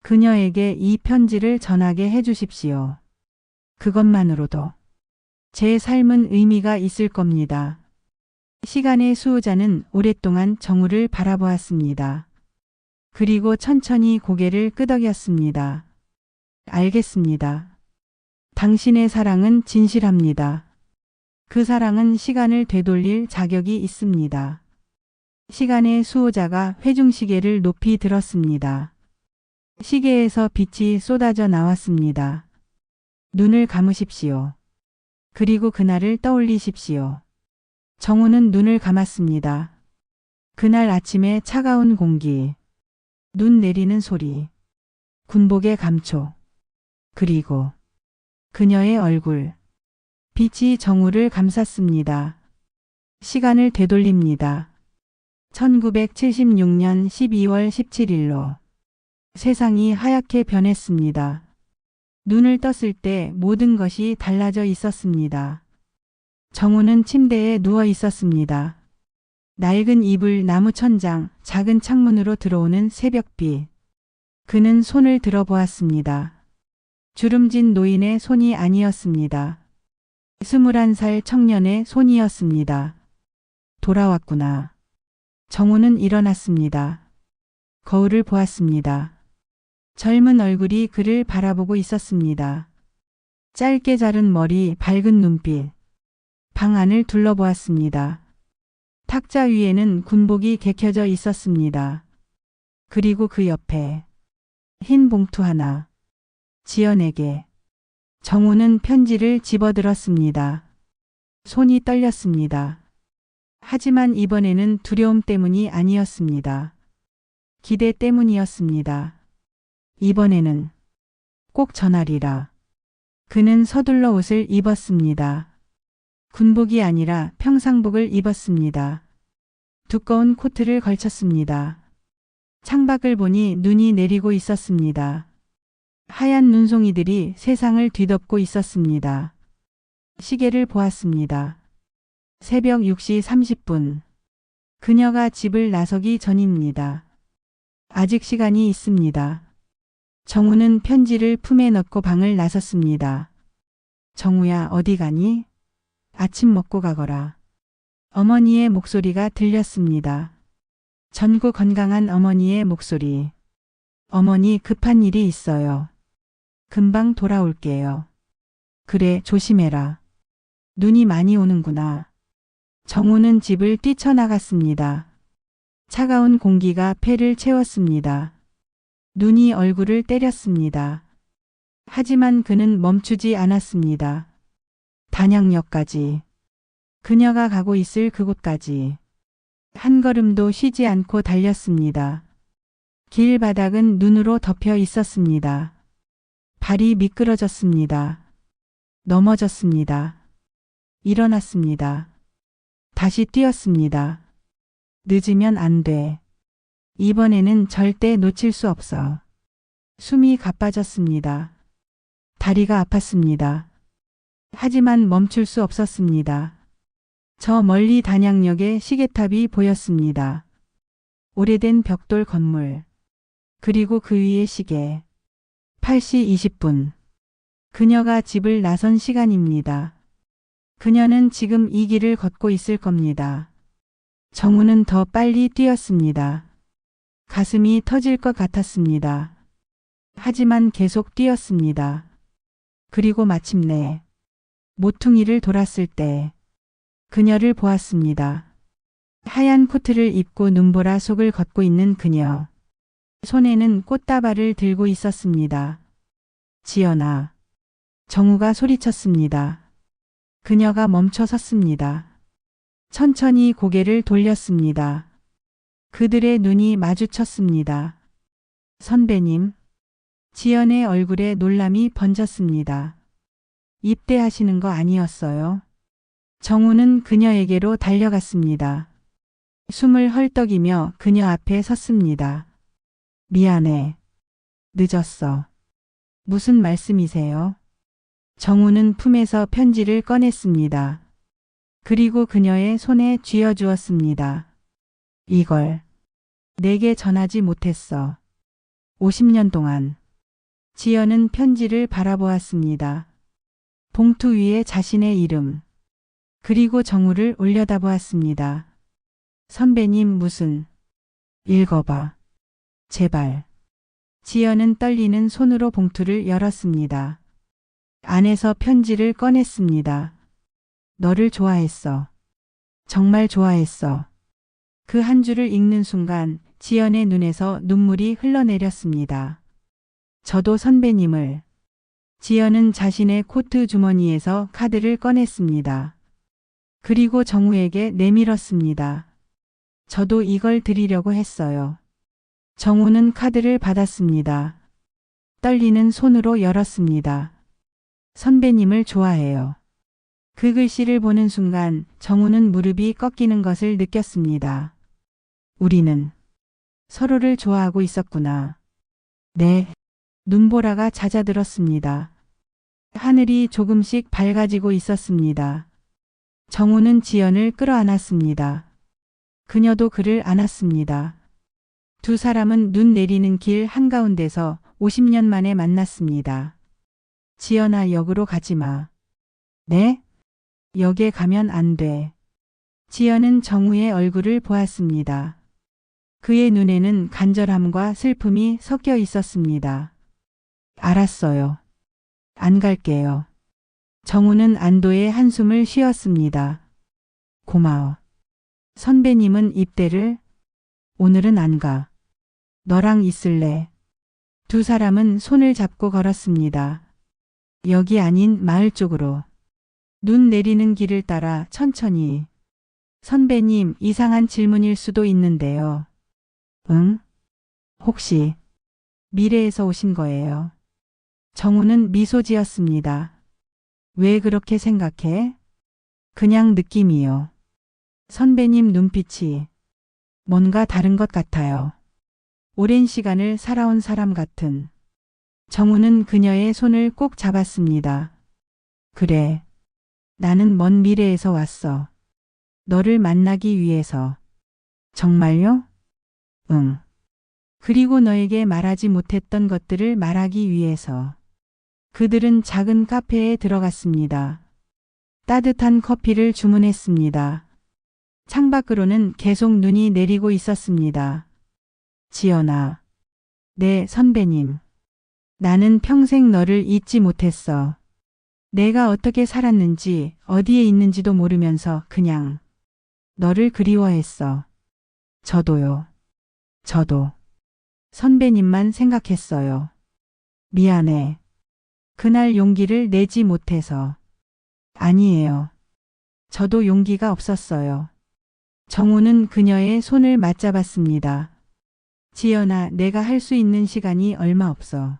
그녀에게 이 편지를 전하게 해주십시오. 그것만으로도 제 삶은 의미가 있을 겁니다. 시간의 수호자는 오랫동안 정우를 바라보았습니다. 그리고 천천히 고개를 끄덕였습니다. 알겠습니다. 당신의 사랑은 진실합니다. 그 사랑은 시간을 되돌릴 자격이 있습니다. 시간의 수호자가 회중시계를 높이 들었습니다. 시계에서 빛이 쏟아져 나왔습니다. 눈을 감으십시오. 그리고 그날을 떠올리십시오. 정우는 눈을 감았습니다. 그날 아침의 차가운 공기, 눈 내리는 소리, 군복의 감촉, 그리고 그녀의 얼굴. 빛이 정우를 감쌌습니다. 시간을 되돌립니다. 1976년 12월 17일로 세상이 하얗게 변했습니다. 눈을 떴을 때 모든 것이 달라져 있었습니다. 정우는 침대에 누워 있었습니다. 낡은 이불, 나무 천장, 작은 창문으로 들어오는 새벽빛. 그는 손을 들어보았습니다. 주름진 노인의 손이 아니었습니다. 21살 청년의 손이었습니다. 돌아왔구나. 정우는 일어났습니다. 거울을 보았습니다. 젊은 얼굴이 그를 바라보고 있었습니다. 짧게 자른 머리, 밝은 눈빛. 방 안을 둘러보았습니다. 탁자 위에는 군복이 개켜져 있었습니다. 그리고 그 옆에 흰 봉투 하나. 지연에게. 정우는 편지를 집어들었습니다. 손이 떨렸습니다. 하지만 이번에는 두려움 때문이 아니었습니다. 기대 때문이었습니다. 이번에는 꼭 전하리라. 그는 서둘러 옷을 입었습니다. 군복이 아니라 평상복을 입었습니다. 두꺼운 코트를 걸쳤습니다. 창밖을 보니 눈이 내리고 있었습니다. 하얀 눈송이들이 세상을 뒤덮고 있었습니다. 시계를 보았습니다. 새벽 6시 30분. 그녀가 집을 나서기 전입니다. 아직 시간이 있습니다. 정우는 편지를 품에 넣고 방을 나섰습니다. 정우야, 어디 가니? 아침 먹고 가거라. 어머니의 목소리가 들렸습니다. 젊고 건강한 어머니의 목소리. 어머니, 급한 일이 있어요. 금방 돌아올게요. 그래, 조심해라. 눈이 많이 오는구나. 정우는 집을 뛰쳐나갔습니다. 차가운 공기가 폐를 채웠습니다. 눈이 얼굴을 때렸습니다. 하지만 그는 멈추지 않았습니다. 단양역까지. 그녀가 가고 있을 그곳까지. 한 걸음도 쉬지 않고 달렸습니다. 길 바닥은 눈으로 덮여 있었습니다. 발이 미끄러졌습니다. 넘어졌습니다. 일어났습니다. 다시 뛰었습니다. 늦으면 안 돼. 이번에는 절대 놓칠 수 없어. 숨이 가빠졌습니다. 다리가 아팠습니다. 하지만 멈출 수 없었습니다. 저 멀리 단양역의 시계탑이 보였습니다. 오래된 벽돌 건물. 그리고 그 위에 시계. 8시 20분. 그녀가 집을 나선 시간입니다. 그녀는 지금 이 길을 걷고 있을 겁니다. 정우는 더 빨리 뛰었습니다. 가슴이 터질 것 같았습니다. 하지만 계속 뛰었습니다. 그리고 마침내 모퉁이를 돌았을 때 그녀를 보았습니다. 하얀 코트를 입고 눈보라 속을 걷고 있는 그녀. 손에는 꽃다발을 들고 있었습니다. 지연아. 정우가 소리쳤습니다. 그녀가 멈춰 섰습니다. 천천히 고개를 돌렸습니다. 그들의 눈이 마주쳤습니다. 선배님. 지연의 얼굴에 놀람이 번졌습니다. 입대하시는 거 아니었어요? 정우는 그녀에게로 달려갔습니다. 숨을 헐떡이며 그녀 앞에 섰습니다. 미안해. 늦었어. 무슨 말씀이세요? 정우는 품에서 편지를 꺼냈습니다. 그리고 그녀의 손에 쥐어주었습니다. 이걸 내게 전하지 못했어. 50년 동안. 지연은 편지를 바라보았습니다. 봉투 위에 자신의 이름. 그리고 정우를 올려다보았습니다. 선배님 무슨. 읽어봐. 제발. 지연은 떨리는 손으로 봉투를 열었습니다. 안에서 편지를 꺼냈습니다. 너를 좋아했어. 정말 좋아했어. 그 한 줄을 읽는 순간 지연의 눈에서 눈물이 흘러내렸습니다. 저도 선배님을. 지연은 자신의 코트 주머니에서 카드를 꺼냈습니다. 그리고 정우에게 내밀었습니다. 저도 이걸 드리려고 했어요. 정우는 카드를 받았습니다. 떨리는 손으로 열었습니다. 선배님을 좋아해요. 그 글씨를 보는 순간 정우는 무릎이 꺾이는 것을 느꼈습니다. 우리는 서로를 좋아하고 있었구나. 네. 눈보라가 잦아들었습니다. 하늘이 조금씩 밝아지고 있었습니다. 정우는 지연을 끌어안았습니다. 그녀도 그를 안았습니다. 두 사람은 눈 내리는 길 한가운데서 50년 만에 만났습니다. 지연아, 역으로 가지 마. 네? 역에 가면 안 돼. 지연은 정우의 얼굴을 보았습니다. 그의 눈에는 간절함과 슬픔이 섞여 있었습니다. 알았어요. 안 갈게요. 정우는 안도의 한숨을 쉬었습니다. 고마워. 선배님은 입대를? 오늘은 안 가. 너랑 있을래. 두 사람은 손을 잡고 걸었습니다. 역이 아닌 마을 쪽으로. 눈 내리는 길을 따라 천천히. 선배님, 이상한 질문일 수도 있는데요. 응? 혹시 미래에서 오신 거예요? 정우는 미소 지었습니다. 왜 그렇게 생각해? 그냥 느낌이요. 선배님 눈빛이 뭔가 다른 것 같아요. 오랜 시간을 살아온 사람 같은. 정우는 그녀의 손을 꼭 잡았습니다. 그래. 나는 먼 미래에서 왔어. 너를 만나기 위해서. 정말요? 응. 그리고 너에게 말하지 못했던 것들을 말하기 위해서. 그들은 작은 카페에 들어갔습니다. 따뜻한 커피를 주문했습니다. 창밖으로는 계속 눈이 내리고 있었습니다. 지연아. 네, 선배님. 나는 평생 너를 잊지 못했어. 내가 어떻게 살았는지, 어디에 있는지도 모르면서 그냥 너를 그리워했어. 저도요. 저도. 선배님만 생각했어요. 미안해. 그날 용기를 내지 못해서. 아니에요. 저도 용기가 없었어요. 정우는 그녀의 손을 맞잡았습니다. 지연아, 내가 할 수 있는 시간이 얼마 없어.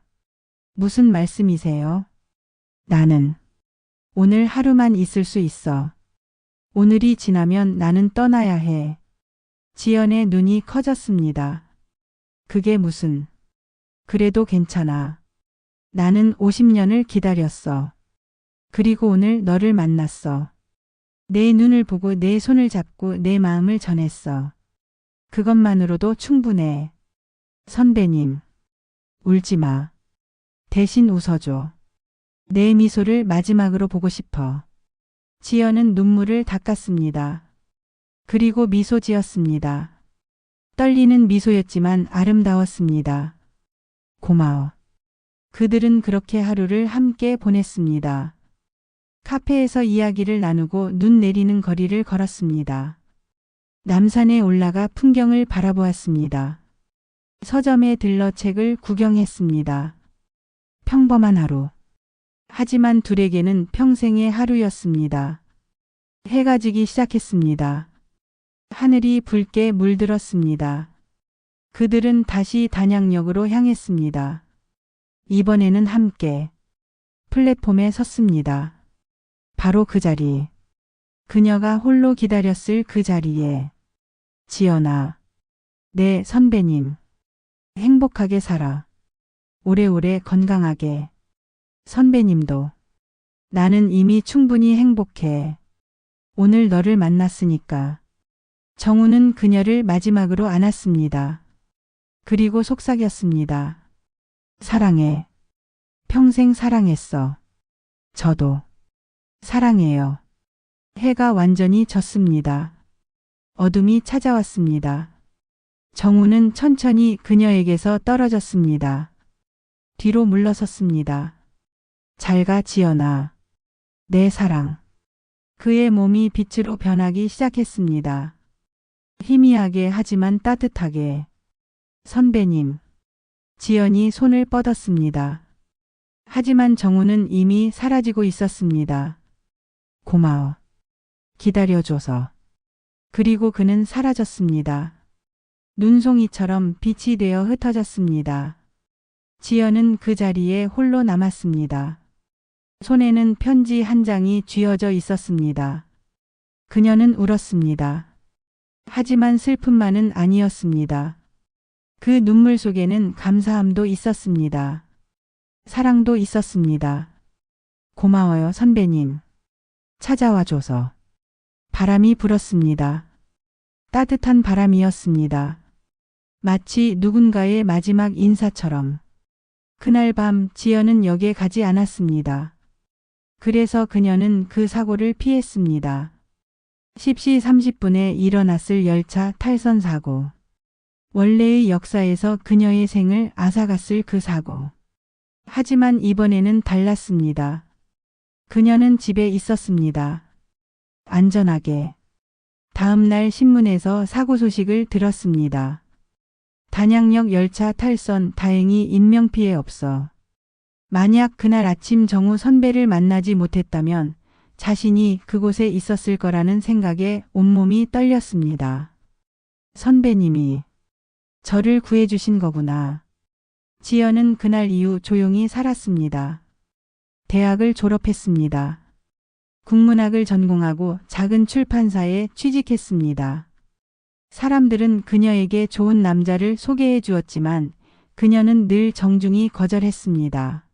무슨 말씀이세요? 나는 오늘 하루만 있을 수 있어. 오늘이 지나면 나는 떠나야 해. 지연의 눈이 커졌습니다. 그게 무슨 그래도 괜찮아. 나는 50년을 기다렸어. 그리고 오늘 너를 만났어. 내 눈을 보고 내 손을 잡고 내 마음을 전했어. 그것만으로도 충분해. 선배님, 울지 마. 대신 웃어줘. 내 미소를 마지막으로 보고 싶어. 지연은 눈물을 닦았습니다. 그리고 미소 지었습니다. 떨리는 미소였지만 아름다웠습니다. 고마워. 그들은 그렇게 하루를 함께 보냈습니다. 카페에서 이야기를 나누고 눈 내리는 거리를 걸었습니다. 남산에 올라가 풍경을 바라보았습니다. 서점에 들러 책을 구경했습니다. 평범한 하루. 하지만 둘에게는 평생의 하루였습니다. 해가 지기 시작했습니다. 하늘이 붉게 물들었습니다. 그들은 다시 단양역으로 향했습니다. 이번에는 함께 플랫폼에 섰습니다. 바로 그 자리. 그녀가 홀로 기다렸을 그 자리에. 지연아, 네 선배님. 행복하게 살아. 오래오래 건강하게. 선배님도. 나는 이미 충분히 행복해. 오늘 너를 만났으니까. 정우는 그녀를 마지막으로 안았습니다. 그리고 속삭였습니다. 사랑해. 평생 사랑했어. 저도. 사랑해요. 해가 완전히 졌습니다. 어둠이 찾아왔습니다. 정우는 천천히 그녀에게서 떨어졌습니다. 뒤로 물러섰습니다. 잘 가 지연아. 내 사랑. 그의 몸이 빛으로 변하기 시작했습니다. 희미하게 하지만 따뜻하게. 선배님. 지연이 손을 뻗었습니다. 하지만 정우는 이미 사라지고 있었습니다. 고마워. 기다려줘서. 그리고 그는 사라졌습니다. 눈송이처럼 빛이 되어 흩어졌습니다. 지연은 그 자리에 홀로 남았습니다. 손에는 편지 한 장이 쥐어져 있었습니다. 그녀는 울었습니다. 하지만 슬픔만은 아니었습니다. 그 눈물 속에는 감사함도 있었습니다. 사랑도 있었습니다. 고마워요, 선배님. 찾아와줘서. 바람이 불었습니다. 따뜻한 바람이었습니다. 마치 누군가의 마지막 인사처럼. 그날 밤 지연은 역에 가지 않았습니다. 그래서 그녀는 그 사고를 피했습니다. 10시 30분에 일어났을 열차 탈선 사고. 원래의 역사에서 그녀의 생을 앗아갔을 그 사고. 하지만 이번에는 달랐습니다. 그녀는 집에 있었습니다. 안전하게. 다음 날 신문에서 사고 소식을 들었습니다. 단양역 열차 탈선, 다행히 인명피해 없어. 만약 그날 아침 정우 선배를 만나지 못했다면 자신이 그곳에 있었을 거라는 생각에 온몸이 떨렸습니다. 선배님이 저를 구해주신 거구나. 지연은 그날 이후 조용히 살았습니다. 대학을 졸업했습니다. 국문학을 전공하고 작은 출판사에 취직했습니다. 사람들은 그녀에게 좋은 남자를 소개해 주었지만 그녀는 늘 정중히 거절했습니다.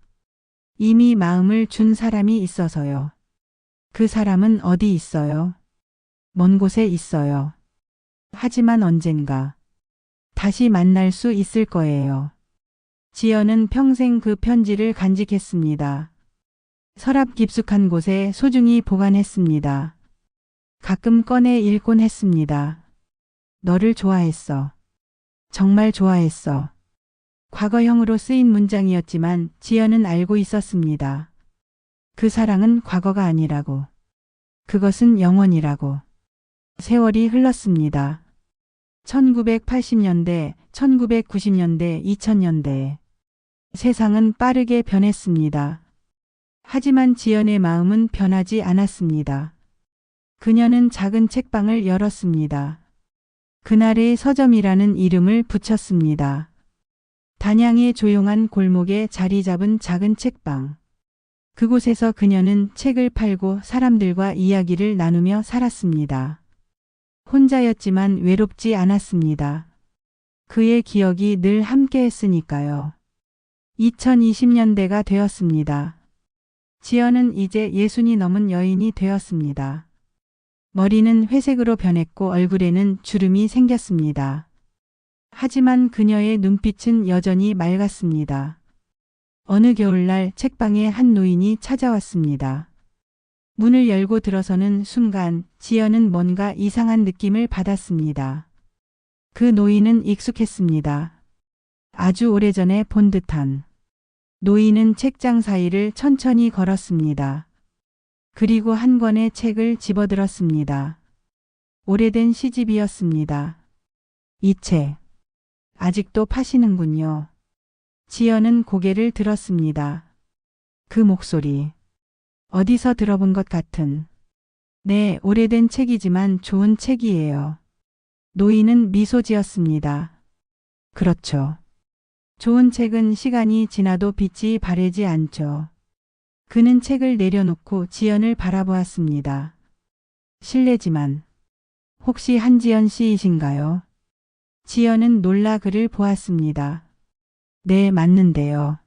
이미 마음을 준 사람이 있어서요. 그 사람은 어디 있어요? 먼 곳에 있어요. 하지만 언젠가 다시 만날 수 있을 거예요. 지연은 평생 그 편지를 간직했습니다. 서랍 깊숙한 곳에 소중히 보관했습니다. 가끔 꺼내 읽곤 했습니다. 너를 좋아했어. 정말 좋아했어. 과거형으로 쓰인 문장이었지만 지연은 알고 있었습니다. 그 사랑은 과거가 아니라고. 그것은 영원이라고. 세월이 흘렀습니다. 1980년대, 1990년대, 2000년대. 세상은 빠르게 변했습니다. 하지만 지연의 마음은 변하지 않았습니다. 그녀는 작은 책방을 열었습니다. 그날의 서점이라는 이름을 붙였습니다. 단양의 조용한 골목에 자리 잡은 작은 책방. 그곳에서 그녀는 책을 팔고 사람들과 이야기를 나누며 살았습니다. 혼자였지만 외롭지 않았습니다. 그의 기억이 늘 함께 했으니까요. 2020년대가 되었습니다. 지연은 이제 60이 넘은 여인이 되었습니다. 머리는 회색으로 변했고 얼굴에는 주름이 생겼습니다. 하지만 그녀의 눈빛은 여전히 맑았습니다. 어느 겨울날 책방에 한 노인이 찾아왔습니다. 문을 열고 들어서는 순간 지연은 뭔가 이상한 느낌을 받았습니다. 그 노인은 익숙했습니다. 아주 오래전에 본 듯한. 노인은 책장 사이를 천천히 걸었습니다. 그리고 한 권의 책을 집어들었습니다. 오래된 시집이었습니다. 이 책, 아직도 파시는군요. 지연은 고개를 들었습니다. 그 목소리, 어디서 들어본 것 같은. 네, 오래된 책이지만 좋은 책이에요. 노인은 미소 지었습니다. 그렇죠. 좋은 책은 시간이 지나도 빛이 바래지 않죠. 그는 책을 내려놓고 지연을 바라보았습니다. 실례지만 혹시 한지연 씨이신가요? 지연은 놀라 그를 보았습니다. 네, 맞는데요.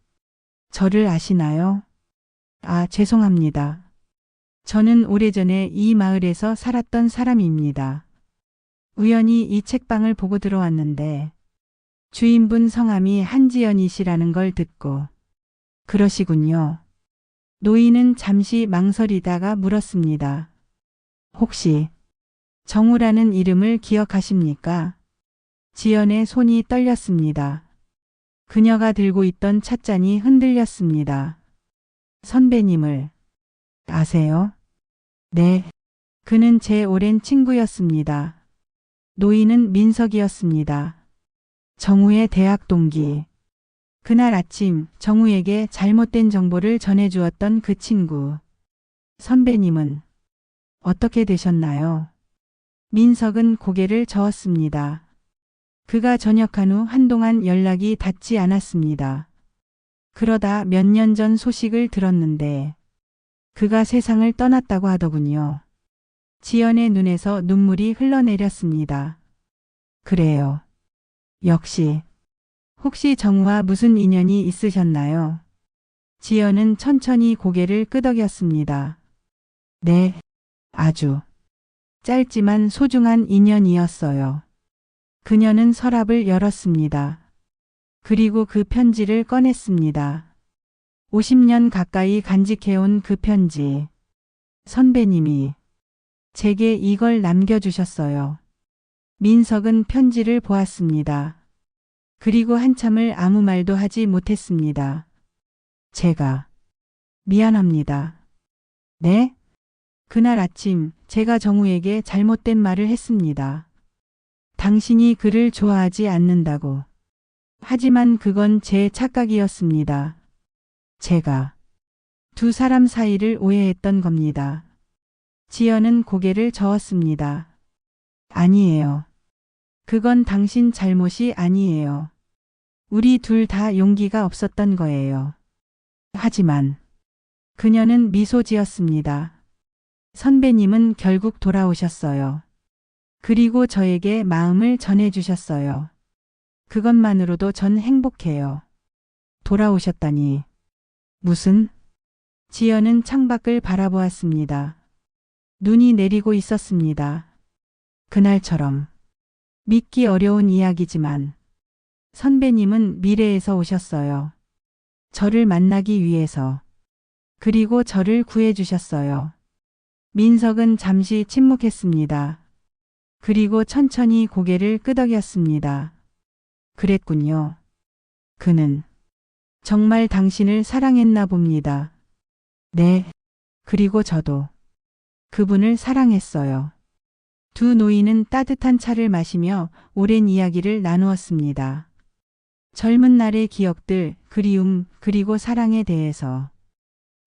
저를 아시나요? 아, 죄송합니다. 저는 오래전에 이 마을에서 살았던 사람입니다. 우연히 이 책방을 보고 들어왔는데 주인분 성함이 한지연이시라는 걸 듣고. 그러시군요. 노인은 잠시 망설이다가 물었습니다. 혹시 정우라는 이름을 기억하십니까? 지연의 손이 떨렸습니다. 그녀가 들고 있던 찻잔이 흔들렸습니다. 선배님을 아세요? 네. 그는 제 오랜 친구였습니다. 노인은 민석이었습니다. 정우의 대학 동기. 그날 아침 정우에게 잘못된 정보를 전해주었던 그 친구. 선배님은 어떻게 되셨나요? 민석은 고개를 저었습니다. 그가 전역한 후 한동안 연락이 닿지 않았습니다. 그러다 몇 년 전 소식을 들었는데 그가 세상을 떠났다고 하더군요. 지연의 눈에서 눈물이 흘러내렸습니다. 그래요. 역시. 혹시 정우와 무슨 인연이 있으셨나요? 지연은 천천히 고개를 끄덕였습니다. 네, 아주 짧지만 소중한 인연이었어요. 그녀는 서랍을 열었습니다. 그리고 그 편지를 꺼냈습니다. 50년 가까이 간직해온 그 편지. 선배님이 제게 이걸 남겨주셨어요. 민석은 편지를 보았습니다. 그리고 한참을 아무 말도 하지 못했습니다. 제가 미안합니다. 네? 그날 아침 제가 정우에게 잘못된 말을 했습니다. 당신이 그를 좋아하지 않는다고. 하지만 그건 제 착각이었습니다. 제가 두 사람 사이를 오해했던 겁니다. 지연은 고개를 저었습니다. 아니에요. 그건 당신 잘못이 아니에요. 우리 둘 다 용기가 없었던 거예요. 하지만 그녀는 미소 지었습니다. 선배님은 결국 돌아오셨어요. 그리고 저에게 마음을 전해주셨어요. 그것만으로도 전 행복해요. 돌아오셨다니. 무슨? 지연은 창밖을 바라보았습니다. 눈이 내리고 있었습니다. 그날처럼. 믿기 어려운 이야기지만 선배님은 미래에서 오셨어요. 저를 만나기 위해서. 그리고 저를 구해주셨어요. 민석은 잠시 침묵했습니다. 그리고 천천히 고개를 끄덕였습니다. 그랬군요. 그는 정말 당신을 사랑했나 봅니다. 네. 그리고 저도 그분을 사랑했어요. 두 노인은 따뜻한 차를 마시며 오랜 이야기를 나누었습니다. 젊은 날의 기억들, 그리움, 그리고 사랑에 대해서.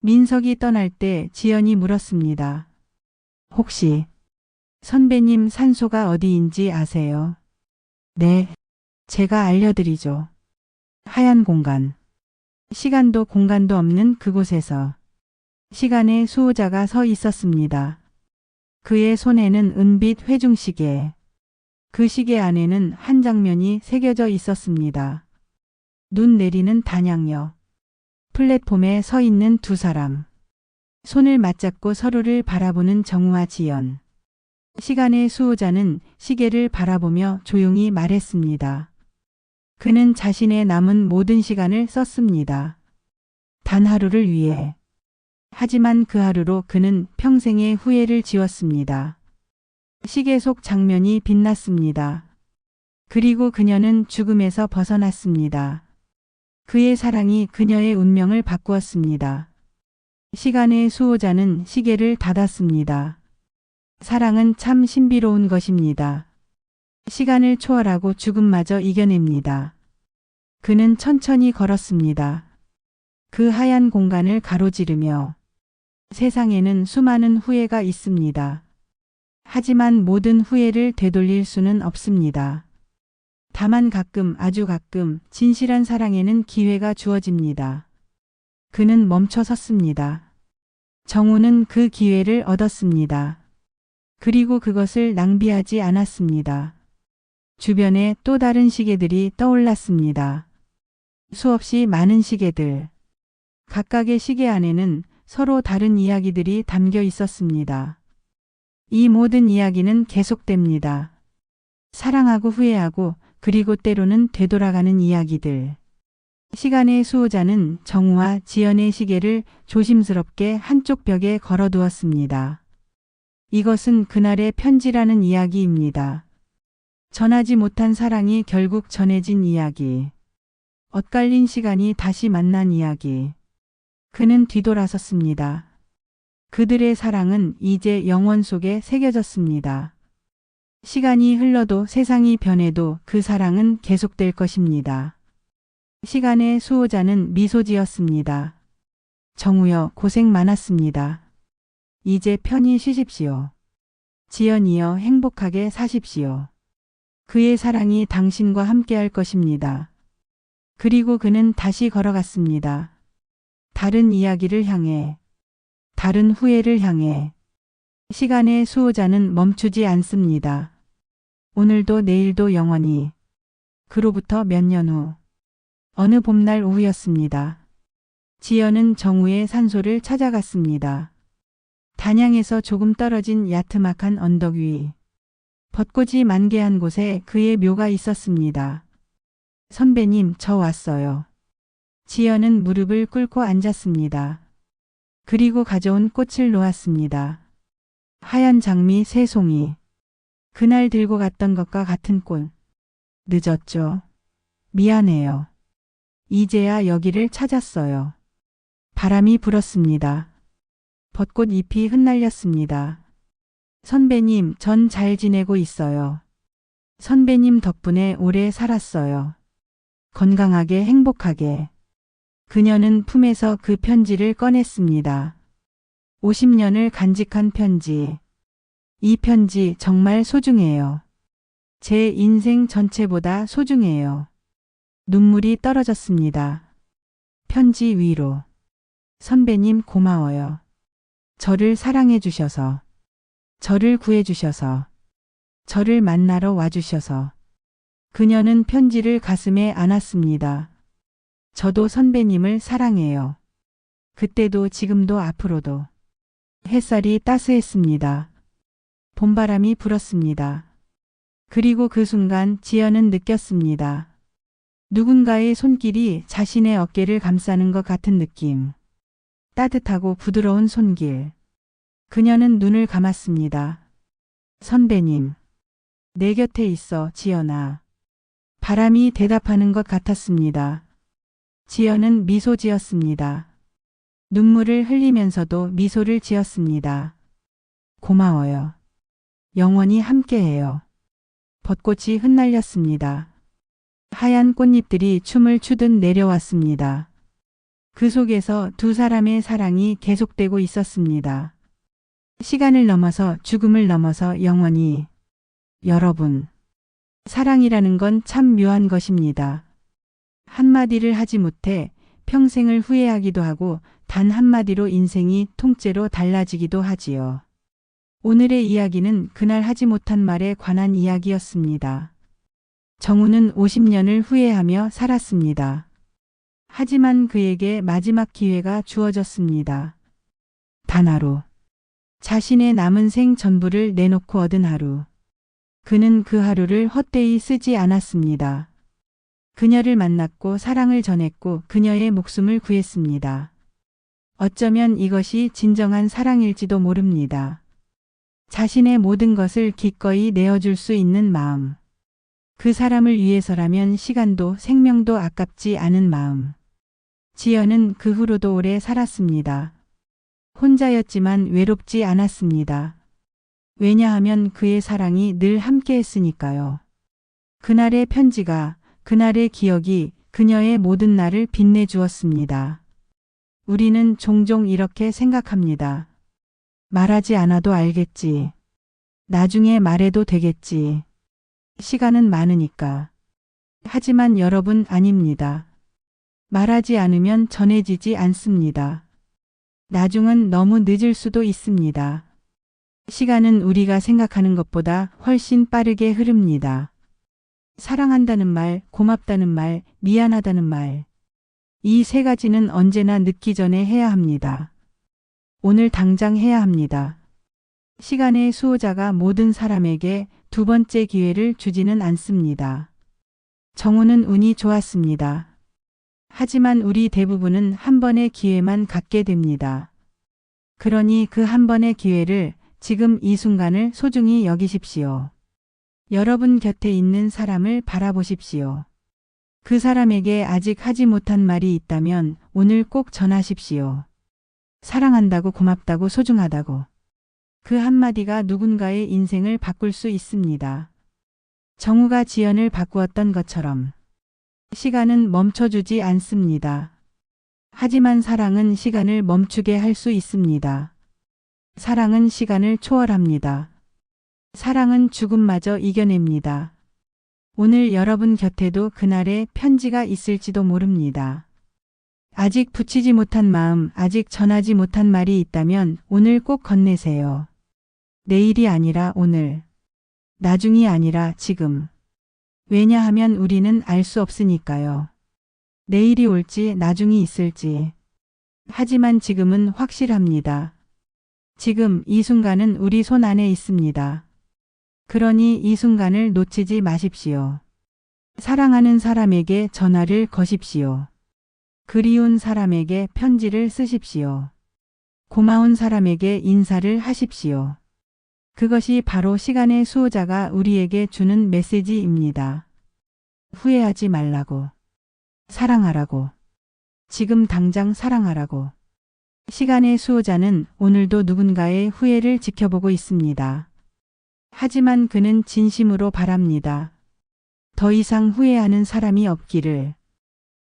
민석이 떠날 때 지연이 물었습니다. 혹시 선배님 산소가 어디인지 아세요? 네, 제가 알려드리죠. 하얀 공간. 시간도 공간도 없는 그곳에서 시간의 수호자가 서 있었습니다. 그의 손에는 은빛 회중시계. 그 시계 안에는 한 장면이 새겨져 있었습니다. 눈 내리는 단양역. 플랫폼에 서 있는 두 사람. 손을 맞잡고 서로를 바라보는 정우와 지연. 시간의 수호자는 시계를 바라보며 조용히 말했습니다. 그는 자신의 남은 모든 시간을 썼습니다. 단 하루를 위해. 하지만 그 하루로 그는 평생의 후회를 지웠습니다. 시계 속 장면이 빛났습니다. 그리고 그녀는 죽음에서 벗어났습니다. 그의 사랑이 그녀의 운명을 바꾸었습니다. 시간의 수호자는 시계를 닫았습니다. 사랑은 참 신비로운 것입니다. 시간을 초월하고 죽음마저 이겨냅니다. 그는 천천히 걸었습니다. 그 하얀 공간을 가로지르며 세상에는 수많은 후회가 있습니다. 하지만 모든 후회를 되돌릴 수는 없습니다. 다만 가끔, 아주 가끔 진실한 사랑에는 기회가 주어집니다. 그는 멈춰 섰습니다. 정우는 그 기회를 얻었습니다. 그리고 그것을 낭비하지 않았습니다. 주변에 또 다른 시계들이 떠올랐습니다. 수없이 많은 시계들. 각각의 시계 안에는 서로 다른 이야기들이 담겨 있었습니다. 이 모든 이야기는 계속됩니다. 사랑하고 후회하고 그리고 때로는 되돌아가는 이야기들. 시간의 수호자는 정우와 지연의 시계를 조심스럽게 한쪽 벽에 걸어두었습니다. 이것은 그날의 편지라는 이야기입니다. 전하지 못한 사랑이 결국 전해진 이야기. 엇갈린 시간이 다시 만난 이야기. 그는 뒤돌아섰습니다. 그들의 사랑은 이제 영원 속에 새겨졌습니다. 시간이 흘러도 세상이 변해도 그 사랑은 계속될 것입니다. 시간의 수호자는 미소 지었습니다. 정우여, 고생 많았습니다. 이제 편히 쉬십시오. 지연이여, 행복하게 사십시오. 그의 사랑이 당신과 함께할 것입니다. 그리고 그는 다시 걸어갔습니다. 다른 이야기를 향해, 다른 후회를 향해. 시간의 수호자는 멈추지 않습니다. 오늘도 내일도 영원히. 그로부터 몇 년 후. 어느 봄날 오후였습니다. 지연은 정우의 산소를 찾아갔습니다. 단양에서 조금 떨어진 야트막한 언덕 위. 벚꽃이 만개한 곳에 그의 묘가 있었습니다. 선배님, 저 왔어요. 지연은 무릎을 꿇고 앉았습니다. 그리고 가져온 꽃을 놓았습니다. 하얀 장미 3송이. 그날 들고 갔던 것과 같은 꽃. 늦었죠. 미안해요. 이제야 여기를 찾았어요. 바람이 불었습니다. 벚꽃 잎이 흩날렸습니다. 선배님, 전 잘 지내고 있어요. 선배님 덕분에 오래 살았어요. 건강하게 행복하게. 그녀는 품에서 그 편지를 꺼냈습니다. 50년을 간직한 편지. 이 편지 정말 소중해요. 제 인생 전체보다 소중해요. 눈물이 떨어졌습니다. 편지 위로. 선배님 고마워요. 저를 사랑해 주셔서. 저를 구해 주셔서. 저를 만나러 와주셔서. 그녀는 편지를 가슴에 안았습니다. 저도 선배님을 사랑해요. 그때도 지금도 앞으로도. 햇살이 따스했습니다. 봄바람이 불었습니다. 그리고 그 순간 지연은 느꼈습니다. 누군가의 손길이 자신의 어깨를 감싸는 것 같은 느낌. 따뜻하고 부드러운 손길. 그녀는 눈을 감았습니다. 선배님. 내 곁에 있어, 지연아. 바람이 대답하는 것 같았습니다. 지연은 미소 지었습니다. 눈물을 흘리면서도 미소를 지었습니다. 고마워요. 영원히 함께해요. 벚꽃이 흩날렸습니다. 하얀 꽃잎들이 춤을 추듯 내려왔습니다. 그 속에서 두 사람의 사랑이 계속되고 있었습니다. 시간을 넘어서 죽음을 넘어서 영원히. 여러분, 사랑이라는 건 참 묘한 것입니다. 한마디를 하지 못해 평생을 후회하기도 하고 단 한마디로 인생이 통째로 달라지기도 하지요. 오늘의 이야기는 그날 하지 못한 말에 관한 이야기였습니다. 정우는 50년을 후회하며 살았습니다. 하지만 그에게 마지막 기회가 주어졌습니다. 단 하루. 자신의 남은 생 전부를 내놓고 얻은 하루. 그는 그 하루를 헛되이 쓰지 않았습니다. 그녀를 만났고 사랑을 전했고 그녀의 목숨을 구했습니다. 어쩌면 이것이 진정한 사랑일지도 모릅니다. 자신의 모든 것을 기꺼이 내어줄 수 있는 마음. 그 사람을 위해서라면 시간도 생명도 아깝지 않은 마음. 지연은 그 후로도 오래 살았습니다. 혼자였지만 외롭지 않았습니다. 왜냐하면 그의 사랑이 늘 함께 했으니까요. 그날의 편지가, 그날의 기억이 그녀의 모든 날을 빛내주었습니다. 우리는 종종 이렇게 생각합니다. 말하지 않아도 알겠지. 나중에 말해도 되겠지. 시간은 많으니까. 하지만 여러분 아닙니다. 말하지 않으면 전해지지 않습니다. 나중은 너무 늦을 수도 있습니다. 시간은 우리가 생각하는 것보다 훨씬 빠르게 흐릅니다. 사랑한다는 말, 고맙다는 말, 미안하다는 말. 이 세 가지는 언제나 늦기 전에 해야 합니다. 오늘 당장 해야 합니다. 시간의 수호자가 모든 사람에게 두 번째 기회를 주지는 않습니다. 정우는 운이 좋았습니다. 하지만 우리 대부분은 한 번의 기회만 갖게 됩니다. 그러니 그 한 번의 기회를 지금 이 순간을 소중히 여기십시오. 여러분 곁에 있는 사람을 바라보십시오. 그 사람에게 아직 하지 못한 말이 있다면 오늘 꼭 전하십시오. 사랑한다고, 고맙다고, 소중하다고. 그 한마디가 누군가의 인생을 바꿀 수 있습니다. 정우가 지연을 바꾸었던 것처럼. 시간은 멈춰주지 않습니다. 하지만 사랑은 시간을 멈추게 할 수 있습니다. 사랑은 시간을 초월합니다. 사랑은 죽음마저 이겨냅니다. 오늘 여러분 곁에도 그날의 편지가 있을지도 모릅니다. 아직 붙이지 못한 마음, 아직 전하지 못한 말이 있다면 오늘 꼭 건네세요. 내일이 아니라 오늘. 나중이 아니라 지금. 왜냐하면 우리는 알 수 없으니까요. 내일이 올지 나중이 있을지. 하지만 지금은 확실합니다. 지금 이 순간은 우리 손 안에 있습니다. 그러니 이 순간을 놓치지 마십시오. 사랑하는 사람에게 전화를 거십시오. 그리운 사람에게 편지를 쓰십시오. 고마운 사람에게 인사를 하십시오. 그것이 바로 시간의 수호자가 우리에게 주는 메시지입니다. 후회하지 말라고. 사랑하라고. 지금 당장 사랑하라고. 시간의 수호자는 오늘도 누군가의 후회를 지켜보고 있습니다. 하지만 그는 진심으로 바랍니다. 더 이상 후회하는 사람이 없기를.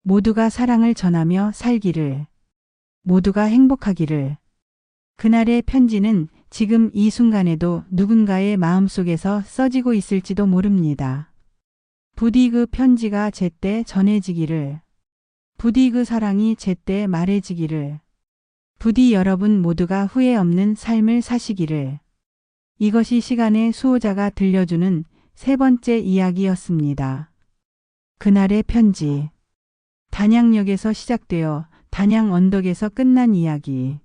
모두가 사랑을 전하며 살기를. 모두가 행복하기를. 그날의 편지는 지금 이 순간에도 누군가의 마음속에서 써지고 있을지도 모릅니다. 부디 그 편지가 제때 전해지기를. 부디 그 사랑이 제때 말해지기를. 부디 여러분 모두가 후회 없는 삶을 사시기를. 이것이 시간의 수호자가 들려주는 세 번째 이야기였습니다. 그날의 편지. 단양역에서 시작되어 단양 언덕에서 끝난 이야기.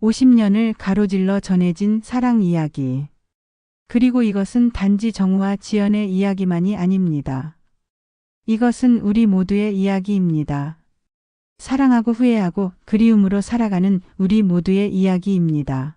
50년을 가로질러 전해진 사랑 이야기. 그리고 이것은 단지 정우와 지연의 이야기만이 아닙니다. 이것은 우리 모두의 이야기입니다. 사랑하고 후회하고 그리움으로 살아가는 우리 모두의 이야기입니다.